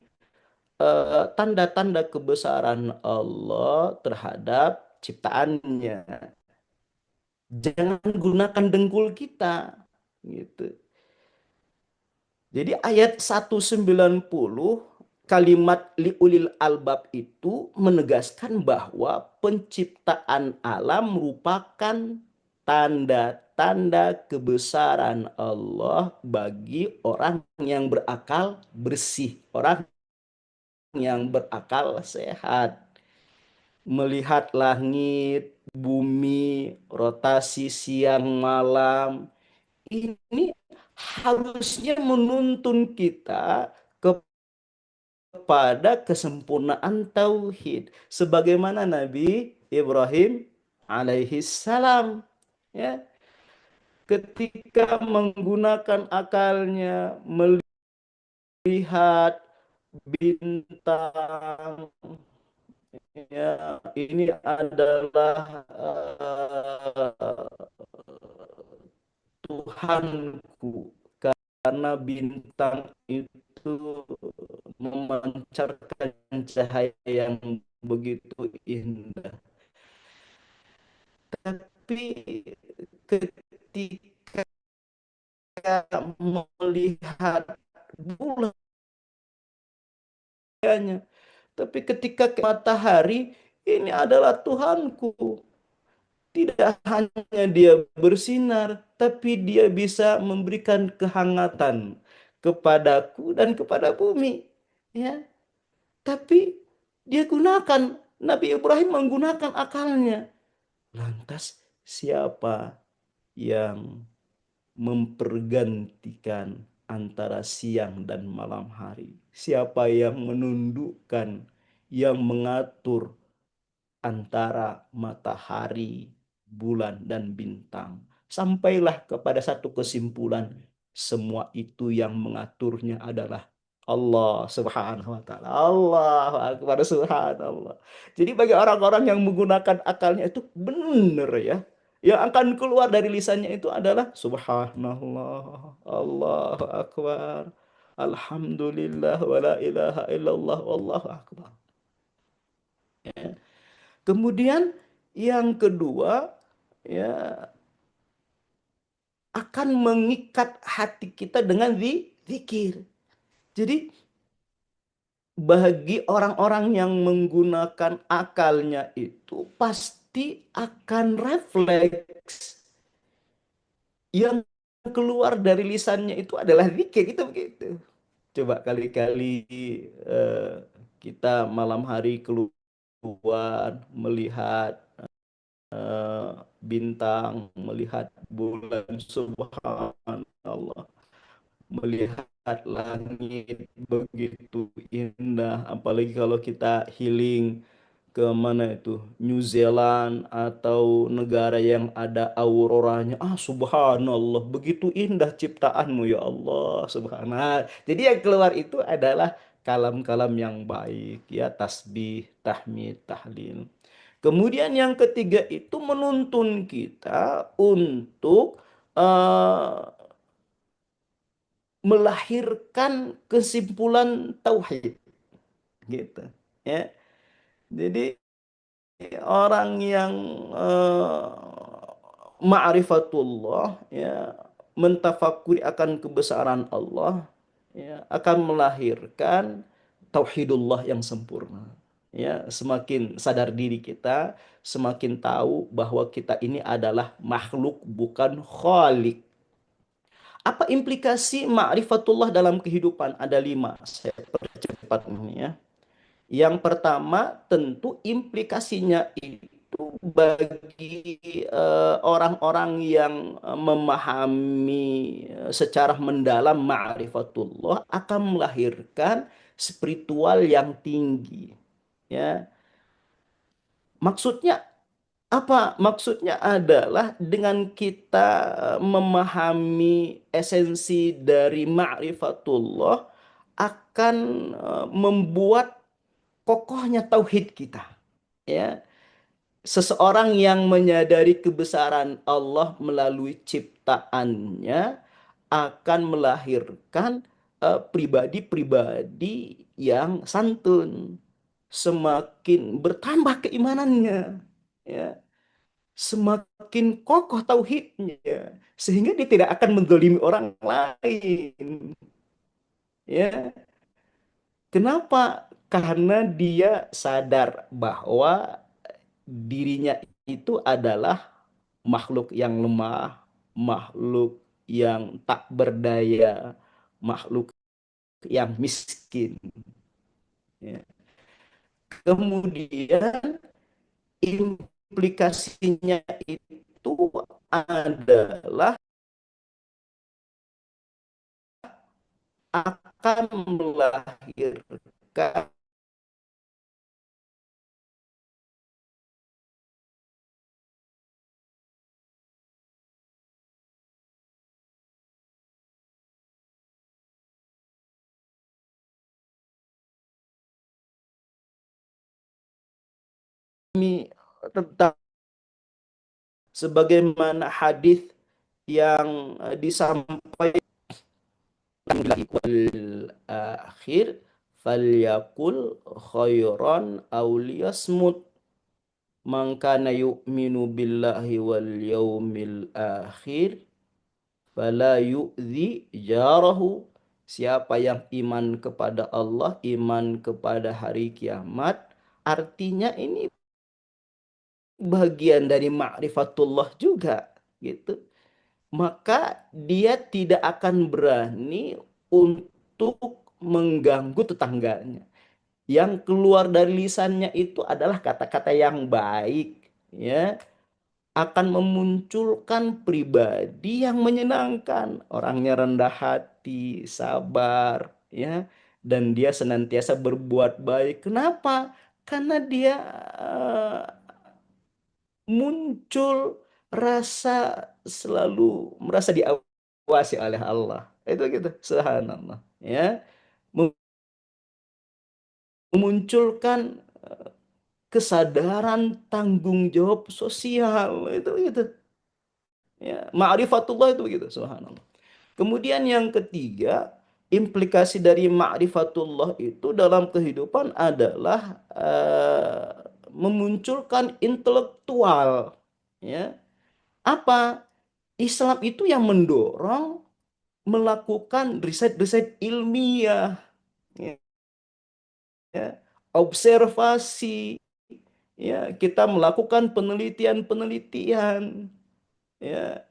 Speaker 3: tanda-tanda kebesaran Allah terhadap ciptaannya. Jangan gunakan dengkul kita. Gitu. Jadi ayat 190 kalimat liulil albab itu menegaskan bahwa penciptaan alam merupakan tanda-tanda kebesaran Allah bagi orang yang berakal bersih, orang yang berakal sehat. Melihat langit, bumi, rotasi siang malam, ini harusnya menuntun kita kepada kesempurnaan tauhid sebagaimana Nabi Ibrahim alaihi salam ya, ketika menggunakan akalnya melihat bintang ya, ini adalah Tuhanku, karena bintang itu memancarkan cahaya yang begitu indah. Tapi ketika melihat bulannya, tapi ketika matahari, ini adalah Tuhanku. Tidak hanya dia bersinar, tapi dia bisa memberikan kehangatan kepadaku dan kepada bumi. Ya, tapi dia gunakan, Nabi Ibrahim menggunakan akalnya. Lantas siapa yang mempergantikan antara siang dan malam hari. Siapa yang menundukkan, yang mengatur antara matahari, bulan, dan bintang. Sampailah kepada satu kesimpulan, semua itu yang mengaturnya adalah Allah Subhanahu wa taala. Allahu Akbar, subhanallah. Jadi bagi orang-orang yang menggunakan akalnya itu benar ya. Yang akan keluar dari lisannya itu adalah subhanallah, Allahu Akbar, alhamdulillah, wa la ilaha illallah, wallahu akbar. Ya. Kemudian yang kedua, ya, akan mengikat hati kita dengan zikir. Jadi bagi orang-orang yang menggunakan akalnya itu pasti akan refleks yang keluar dari lisannya itu adalah zikir, itu begitu. Coba kali-kali eh, kita malam hari keluar melihat bintang, melihat bulan, subhanallah, melihat langit begitu indah. Apalagi kalau kita healing ke mana itu, New Zealand atau negara yang ada auroranya, subhanallah, begitu indah ciptaanmu ya Allah, subhanallah. Jadi yang keluar itu adalah kalam-kalam yang baik, ya, tasbih, tahmid, tahlil. Kemudian yang ketiga itu menuntun kita untuk eh, melahirkan kesimpulan tauhid, gitu. Ya. Jadi orang yang ma'rifatullah, ya, mentafakuri akan kebesaran Allah, ya, akan melahirkan tauhidullah yang sempurna. Ya, semakin sadar diri kita, semakin tahu bahwa kita ini adalah makhluk bukan khalik. Apa implikasi ma'rifatullah dalam kehidupan? Ada 5. Saya percepat ini ya. Yang pertama, tentu implikasinya itu bagi orang-orang yang memahami secara mendalam ma'rifatullah akan melahirkan spiritual yang tinggi. Ya, maksudnya apa? Maksudnya adalah dengan kita memahami esensi dari ma'rifatullah akan membuat kokohnya tauhid kita. Ya, seseorang yang menyadari kebesaran Allah melalui ciptaannya akan melahirkan pribadi-pribadi yang santun, semakin bertambah keimanannya, ya, semakin kokoh tauhidnya, sehingga dia tidak akan menzalimi orang lain. Ya, kenapa? Karena dia sadar bahwa dirinya itu adalah makhluk yang lemah, makhluk yang tak berdaya, makhluk yang miskin. Ya. Kemudian implikasinya itu adalah akan melahirkan tentang sebagaimana hadis yang disampaikan wal akhir falyakul khairan aw liyasmut man kana yu'minu billahi wal yaumil akhir fala yu'zi jarahu. Siapa yang iman kepada Allah, iman kepada hari kiamat, artinya ini bagian dari ma'rifatullah juga, gitu. Maka dia tidak akan berani untuk mengganggu tetangganya. Yang keluar dari lisannya itu adalah kata-kata yang baik, ya, akan memunculkan pribadi yang menyenangkan. Orangnya rendah hati, sabar, ya, dan dia senantiasa berbuat baik. Kenapa? Karena dia muncul rasa selalu merasa diawasi oleh Allah. Itu gitu, subhanallah. Ya, memunculkan kesadaran tanggung jawab sosial itu gitu. Ya, ma'rifatullah itu begitu, subhanallah. Kemudian yang ketiga, implikasi dari ma'rifatullah itu dalam kehidupan adalah memunculkan intelektual. Ya, apa? Islam itu yang mendorong melakukan riset-riset ilmiah, ya, ya, observasi, ya, kita melakukan penelitian-penelitian, ya.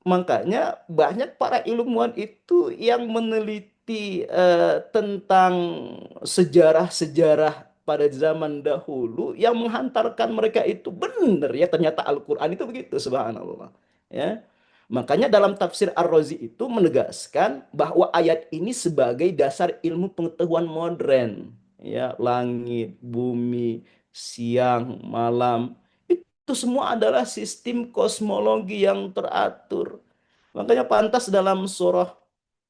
Speaker 3: Makanya banyak para ilmuwan itu yang meneliti tentang sejarah-sejarah pada zaman dahulu yang menghantarkan mereka itu benar ya ternyata Al-Qur'an itu begitu, subhanallah. Ya. Makanya dalam tafsir Ar-Razi itu menegaskan bahwa ayat ini sebagai dasar ilmu pengetahuan modern, ya, langit, bumi, siang, malam, itu semua adalah sistem kosmologi yang teratur. Makanya pantas dalam surah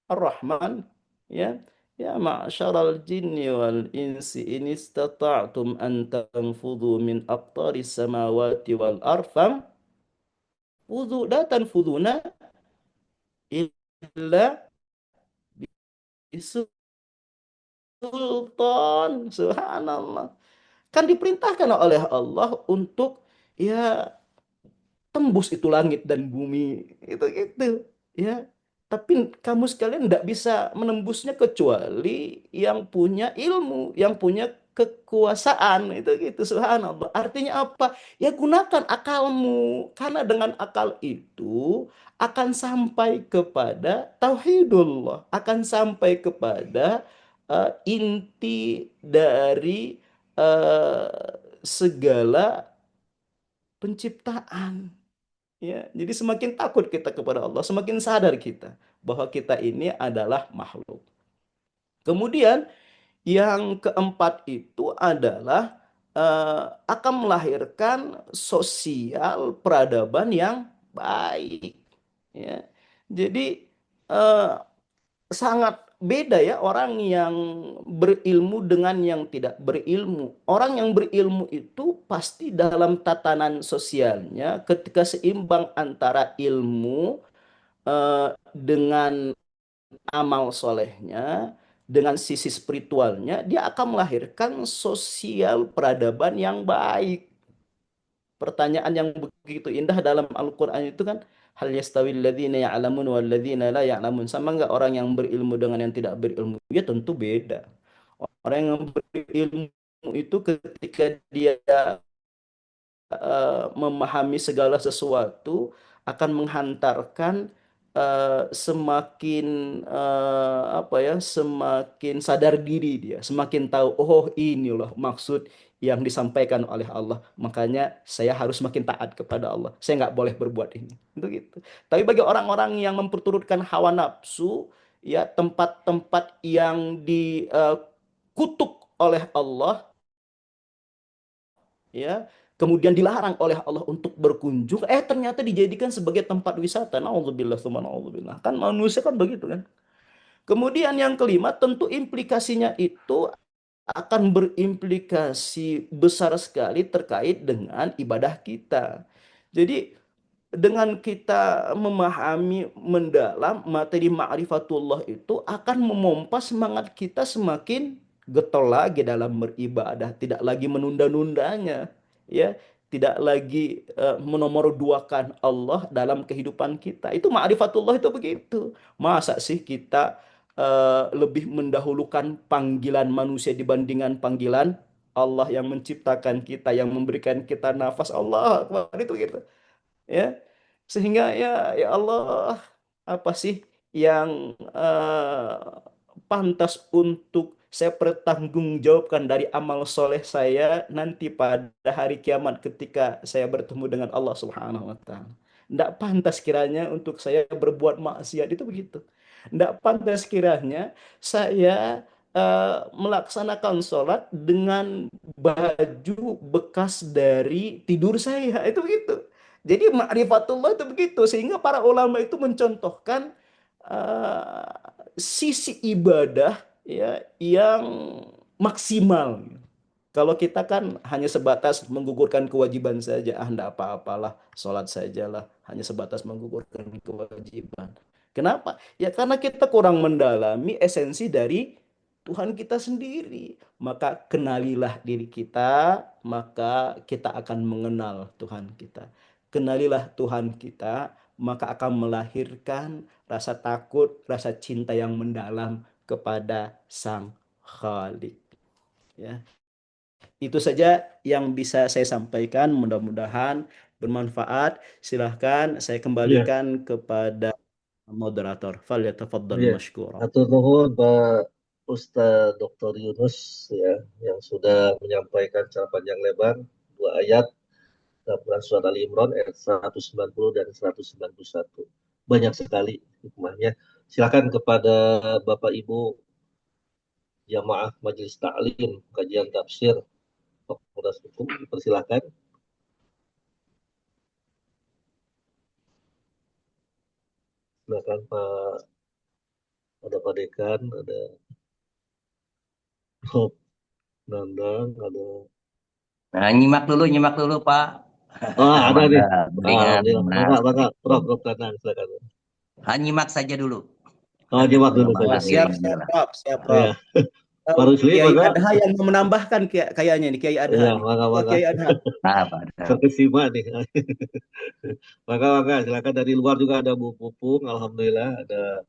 Speaker 3: Ar-Rahman, ya, ya ma'syaral jinni wal insi in istata'tum an tanfudhu min aqtaris samawati wal arfam fudhu la tanfudhuna illa bisultan. Subhanallah. Kan diperintahkan oleh Allah untuk ya tembus itu langit dan bumi itu gitu, ya, tapi kamu sekalian tidak bisa menembusnya kecuali yang punya ilmu, yang punya kekuasaan itu gitu, subhanallah. Artinya apa? Ya gunakan akalmu, karena dengan akal itu akan sampai kepada tauhidullah, akan sampai kepada inti dari segala penciptaan. Ya, jadi semakin takut kita kepada Allah, semakin sadar kita bahwa kita ini adalah makhluk. Kemudian yang keempat itu adalah akan melahirkan sosial peradaban yang baik. Ya, jadi eh, sangat beda ya orang yang berilmu dengan yang tidak berilmu. Orang yang berilmu itu pasti dalam tatanan sosialnya ketika seimbang antara ilmu dengan amal solehnya, dengan sisi spiritualnya, dia akan melahirkan sosial peradaban yang baik. Pertanyaan yang begitu indah dalam Al-Quran itu kan, hal yastawil ladzina ya'lamun wal ladzina la ya'lamun, sama nggak orang yang berilmu dengan yang tidak berilmu? Ya tentu beda. Orang yang berilmu itu ketika dia memahami segala sesuatu akan menghantarkan semakin apa ya, semakin sadar diri dia, semakin tahu, oh inilah maksud yang disampaikan oleh Allah, makanya saya harus makin taat kepada Allah, saya nggak boleh berbuat ini itu gitu. Tapi bagi orang-orang yang memperturutkan hawa nafsu, ya, tempat-tempat yang dikutuk oleh Allah, ya, kemudian dilarang oleh Allah untuk berkunjung, ternyata dijadikan sebagai tempat wisata. Nauzubillah, tsumma nauzubillah. Kan manusia kan begitu kan. Kemudian yang kelima, tentu implikasinya itu akan berimplikasi besar sekali terkait dengan ibadah kita. Jadi dengan kita memahami mendalam materi ma'rifatullah itu akan memompa semangat kita semakin getol lagi dalam beribadah, tidak lagi menunda-nundanya, ya, tidak lagi menomorduakan Allah dalam kehidupan kita. Itu ma'rifatullah itu begitu. Masa sih kita lebih mendahulukan panggilan manusia dibandingkan panggilan Allah yang menciptakan kita, yang memberikan kita nafas? Allah Akbar, itu gitu, ya, sehingga ya Allah, apa sih yang pantas untuk Saya pertanggungjawabkan dari amal soleh saya nanti pada hari kiamat ketika saya bertemu dengan Allah Subhanahu wa Ta'ala. Tidak pantas kiranya untuk saya berbuat maksiat itu begitu. Tidak pantas kiranya saya melaksanakan sholat dengan baju bekas dari tidur saya. Itu begitu. Jadi ma'rifatullah itu begitu. Sehingga para ulama itu mencontohkan eh, sisi ibadah ya yang maksimal. Kalau kita kan hanya sebatas menggugurkan kewajiban saja, enggak apa-apalah, sholat sajalah, hanya sebatas menggugurkan kewajiban. Kenapa? Ya karena kita kurang mendalami esensi dari Tuhan kita sendiri. Maka kenalilah diri kita, maka kita akan mengenal Tuhan kita. Kenalilah Tuhan kita, maka akan melahirkan rasa takut, rasa cinta yang mendalam kepada Sang Khalik. Ya, itu saja yang bisa saya sampaikan. Mudah-mudahan bermanfaat. Silahkan saya
Speaker 1: Iya,
Speaker 3: kembalikan kepada moderator. Falyatafaddal
Speaker 1: iya.
Speaker 3: mashkura.
Speaker 1: Atur nuhun Pak Ustadz Dr. Yunus ya, yang sudah menyampaikan secara panjang lebar 2 ayat dalam surat Ali Imran ayat 190 dan 191. Banyak sekali hikmahnya. Silakan kepada Bapak Ibu jamaah majelis taklim kajian tafsir Fakultas Hukum, persilakan. Silakan Pak, ada Pak Dekan, ada Prof. Nandang, ada.
Speaker 2: Nah, nyimak dulu Pak.
Speaker 1: Oh, ada nih.
Speaker 2: Mantap, beringat,
Speaker 1: Alhamdulillah.
Speaker 2: benar.
Speaker 1: Maka, Prof. Nandang, silakan.
Speaker 2: Nyimak saja dulu.
Speaker 1: Nyimak dulu
Speaker 2: Belum
Speaker 1: saja.
Speaker 3: Oh,
Speaker 2: ambil
Speaker 3: siap,
Speaker 2: ini
Speaker 3: siap,
Speaker 2: lah.
Speaker 3: Prof. Siap, Prof.
Speaker 1: Iya, Pak Rusli,
Speaker 3: Kiai
Speaker 1: maka.
Speaker 3: Adha yang mau menambahkan kayaknya nih, Kiai Adha
Speaker 1: Iya,
Speaker 3: nih. Ya,
Speaker 1: maka.
Speaker 3: Kiai Adha.
Speaker 2: Apa?
Speaker 1: Terkesima nih. Maka, silakan dari luar juga ada Bu Pupung, Alhamdulillah. Ada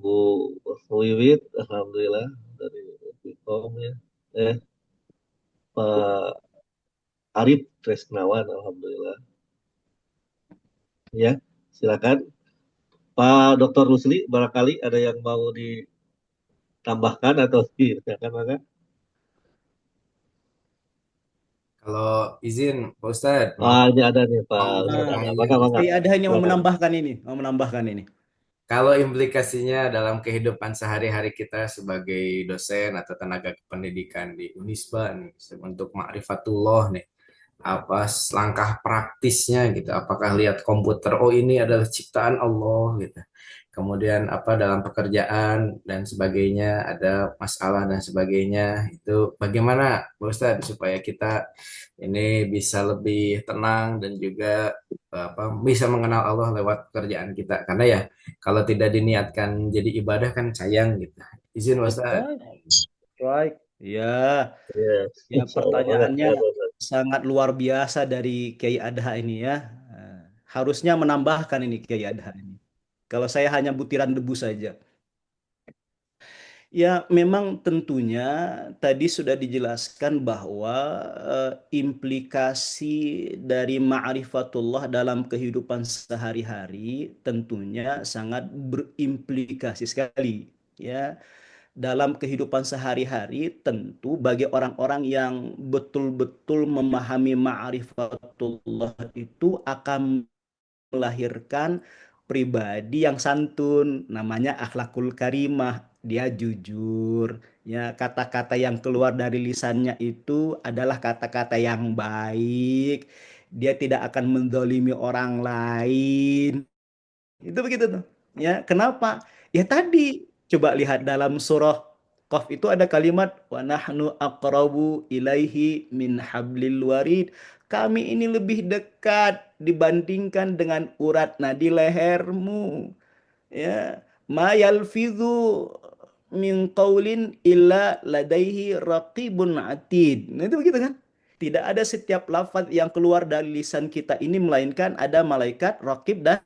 Speaker 1: Bu Wiwit, Alhamdulillah. Dari Pikom ya. Pak Arif Tresnawan, Alhamdulillah. Ya, silakan. Pak Dr. Rusli, barangkali ada yang mau ditambahkan atau silakan, maka.
Speaker 4: Kalau izin, Pak Ustadz,
Speaker 1: Ini ada nih Pak
Speaker 4: mau
Speaker 1: Ustadz
Speaker 3: Nah,
Speaker 1: ada.
Speaker 4: nambahin.
Speaker 1: Maka.
Speaker 3: Kiai Adha yang mau
Speaker 1: Silakan.
Speaker 3: menambahkan ini, mau menambahkan ini.
Speaker 4: Kalau implikasinya dalam kehidupan sehari-hari kita sebagai dosen atau tenaga pendidikan di Unisba nih, untuk ma'rifatullah nih, apa langkah praktisnya gitu? Apakah lihat komputer, oh ini adalah ciptaan Allah gitu. Kemudian apa dalam pekerjaan dan sebagainya, ada masalah dan sebagainya. Itu bagaimana, Pak Ustadz, supaya kita ini bisa lebih tenang dan juga apa bisa mengenal Allah lewat pekerjaan kita. Karena ya kalau tidak diniatkan jadi ibadah kan sayang gitu. Izin Pak Ustadz.
Speaker 3: Betul. Right. Ya,
Speaker 1: Yes,
Speaker 3: ya
Speaker 1: insya Allah banget
Speaker 3: pertanyaannya
Speaker 1: ya Pak Ustadz.
Speaker 3: sangat luar biasa dari Kiai Adha ini ya. Harusnya menambahkan ini Kiai Adha ini. Kalau saya hanya butiran debu saja. Ya, memang tentunya tadi sudah dijelaskan bahwa implikasi dari ma'rifatullah dalam kehidupan sehari-hari tentunya sangat berimplikasi sekali. Ya, dalam kehidupan sehari-hari tentu bagi orang-orang yang betul-betul memahami ma'rifatullah itu akan melahirkan pribadi yang santun, namanya akhlakul karimah. Dia jujur, ya kata-kata yang keluar dari lisannya itu adalah kata-kata yang baik. Dia tidak akan mendolimi orang lain. Itu begitu tuh. Ya, kenapa? Ya tadi coba lihat dalam surah Qaf itu ada kalimat wa nahnu aqrabu ilaihi min hablil warid. Kami ini lebih dekat dibandingkan dengan urat nadi lehermu. Ya, ma yalfidhu min qaulin illa ladaihi raqibun atid. Nah, itu begitu kan? Tidak ada setiap lafaz yang keluar dari lisan kita ini melainkan ada malaikat raqib dan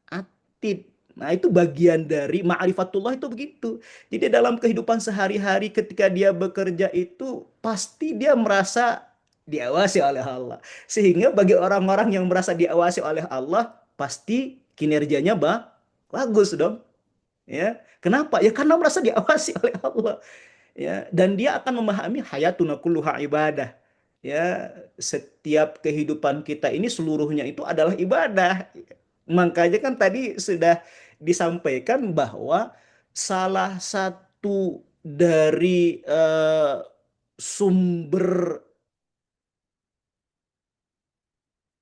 Speaker 3: atid. Nah, itu bagian dari ma'rifatullah itu begitu. Jadi dalam kehidupan sehari-hari ketika dia bekerja itu pasti dia merasa diawasi oleh Allah. Sehingga bagi orang-orang yang merasa diawasi oleh Allah pasti kinerjanya bagus dong. Ya, kenapa? Ya karena merasa diawasi oleh Allah. Ya, dan dia akan memahami hayatuna kulluha ibadah. Ya, setiap kehidupan kita ini seluruhnya itu adalah ibadah. Makanya kan tadi sudah disampaikan bahwa salah satu dari sumber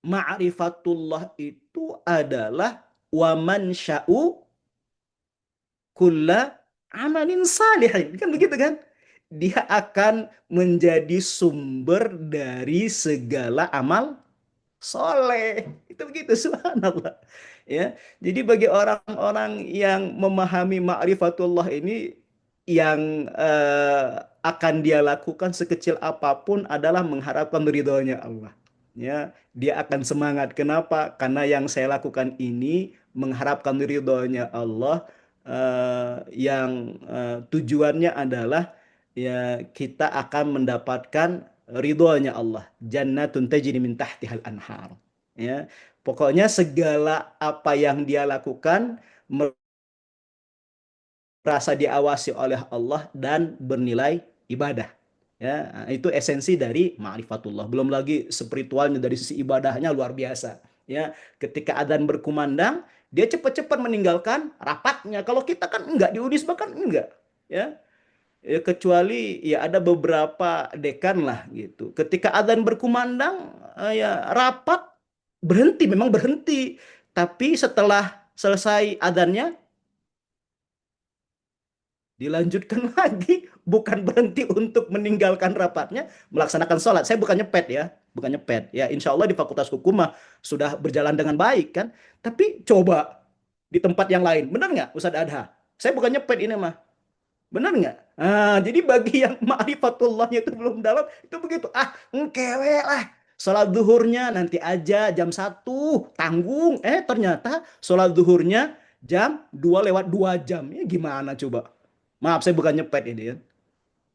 Speaker 3: ma'rifatullah itu adalah waman sya'u kulla amalin salihin. Kan begitu kan? Dia akan menjadi sumber dari segala amal soleh. Itu begitu, subhanallah. Ya, jadi bagi orang-orang yang memahami ma'rifatullah ini, yang akan dia lakukan sekecil apapun adalah mengharapkan ridhonya Allah. Ya, dia akan semangat. Kenapa? Karena yang saya lakukan ini mengharapkan ridhonya Allah, yang tujuannya adalah ya kita akan mendapatkan ridhonya Allah. Jannatun tajri min tahtihal anhar. Ya, pokoknya segala apa yang dia lakukan merasa diawasi oleh Allah dan bernilai ibadah. Ya, nah, itu esensi dari ma'rifatullah. Belum lagi spiritualnya dari sisi ibadahnya luar biasa. Ya, ketika adzan berkumandang, dia cepat-cepat meninggalkan rapatnya. Kalau kita kan enggak, di Unisba kan enggak. Ya, ya, kecuali ya ada beberapa dekan lah gitu. Ketika adzan berkumandang, ya rapat berhenti, memang berhenti. Tapi setelah selesai adzannya dilanjutkan lagi, bukan berhenti untuk meninggalkan rapatnya, melaksanakan sholat. Saya bukan nyepet ya, bukan nyepet. Ya, insya Allah di Fakultas Hukum mah sudah berjalan dengan baik kan. Tapi coba di tempat yang lain, benar nggak Ustadz Adha? Saya bukan nyepet ini mah. Benar nggak? Nah, jadi bagi yang ma'rifatullahnya itu belum dalam, itu begitu. Ah, engkewe lah. Sholat duhurnya nanti aja jam 1, tanggung. Ternyata sholat duhurnya jam 2 lewat 2 jam. Ya gimana coba? Maaf, saya bukan nyepet ini ya.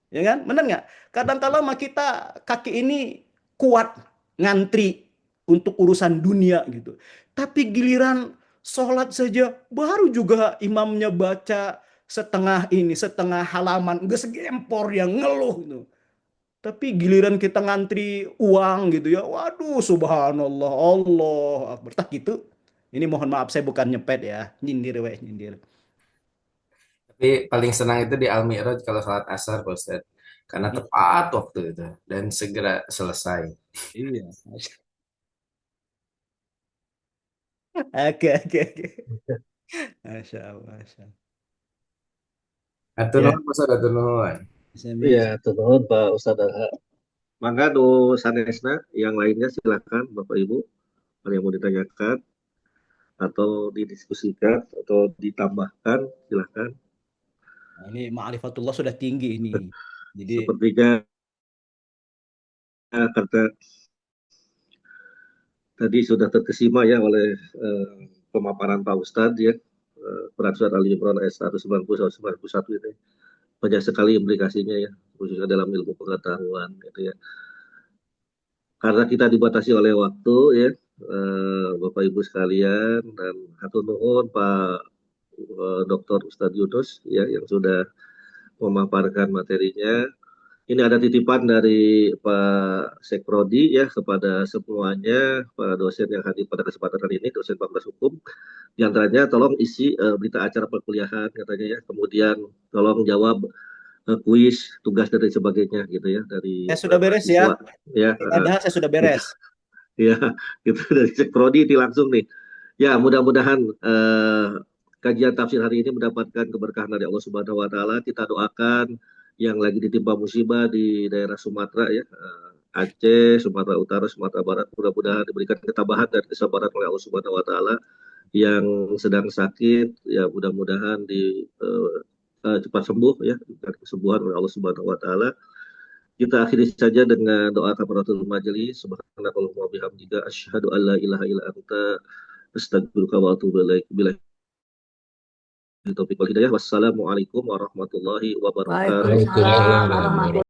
Speaker 3: Ya kan? Benar nggak? Kadang kala mah kita kaki ini kuat ngantri untuk urusan dunia gitu. Tapi giliran sholat saja baru juga imamnya baca setengah ini, setengah halaman, nggak segempor yang ngeluh gitu. Tapi giliran kita ngantri uang gitu ya, waduh subhanallah, Allah Akbar. Tak gitu. Ini mohon maaf saya bukan nyepet ya, nyindir weh, nyindir.
Speaker 4: Tapi paling senang itu di Al-Mi'raj kalau sholat asar, Pak Ustadz. Karena tepat waktu itu dan segera selesai.
Speaker 3: Iya. Oke, oke, oke. Masya Allah, Masya Allah.
Speaker 4: Atur
Speaker 3: Ya,
Speaker 4: nuhun, Pak Ustadz, atur nuhun.
Speaker 1: Iya,
Speaker 3: bisa.
Speaker 1: turun Pak Ustadz. Mangga do sanesna, yang lainnya silakan Bapak Ibu, ada yang mau ditanyakan atau didiskusikan atau ditambahkan, silakan.
Speaker 3: Nah, ini ma'rifatullah sudah tinggi ini. Jadi,
Speaker 1: Sepertinya kata tadi sudah terkesima ya oleh pemaparan Pak Ustadz ya, Quran Surat Ali Imran ayat 190-191 ini. Banyak sekali implikasinya ya, khususnya dalam ilmu pengetahuan gitu ya. Karena kita dibatasi oleh waktu ya, Bapak Ibu sekalian, dan hatur nuhun Pak Dr. Ustadz Yunus ya yang sudah memaparkan materinya. Ini ada titipan dari Pak Sekrodi ya kepada semuanya, para dosen yang hadir pada kesempatan hari ini, dosen Fakultas Hukum. Di antaranya tolong isi berita acara perkuliahan katanya ya, kemudian tolong jawab kuis, tugas dan lain sebagainya gitu ya dari
Speaker 3: saya sudah beres
Speaker 1: mahasiswa
Speaker 3: ya.
Speaker 1: ya.
Speaker 3: Ada, saya sudah beres.
Speaker 1: Ya, gitu dari Sekrodi ini langsung nih. Ya, mudah-mudahan kajian tafsir hari ini mendapatkan keberkahan dari Allah Subhanahu wa taala. Kita doakan yang lagi ditimpa musibah di daerah Sumatera ya, Aceh, Sumatera Utara, Sumatera Barat, mudah-mudahan diberikan ketabahan dan kesabaran oleh Allah Subhanahu wa taala. Yang sedang sakit ya mudah-mudahan cepat sembuh ya, dan kesembuhan oleh Allah Subhanahu wa taala. Kita akhiri saja dengan doa kafaratul majelis. Subhanakallahumma wa bihamdika asyhadu an la ilaha illa anta astaghfiruka wa atubu ilaik. Billahi taufiq wal hidayah. Wassalamualaikum warahmatullahi wabarakatuh.
Speaker 6: Waalaikumsalam warahmatullahi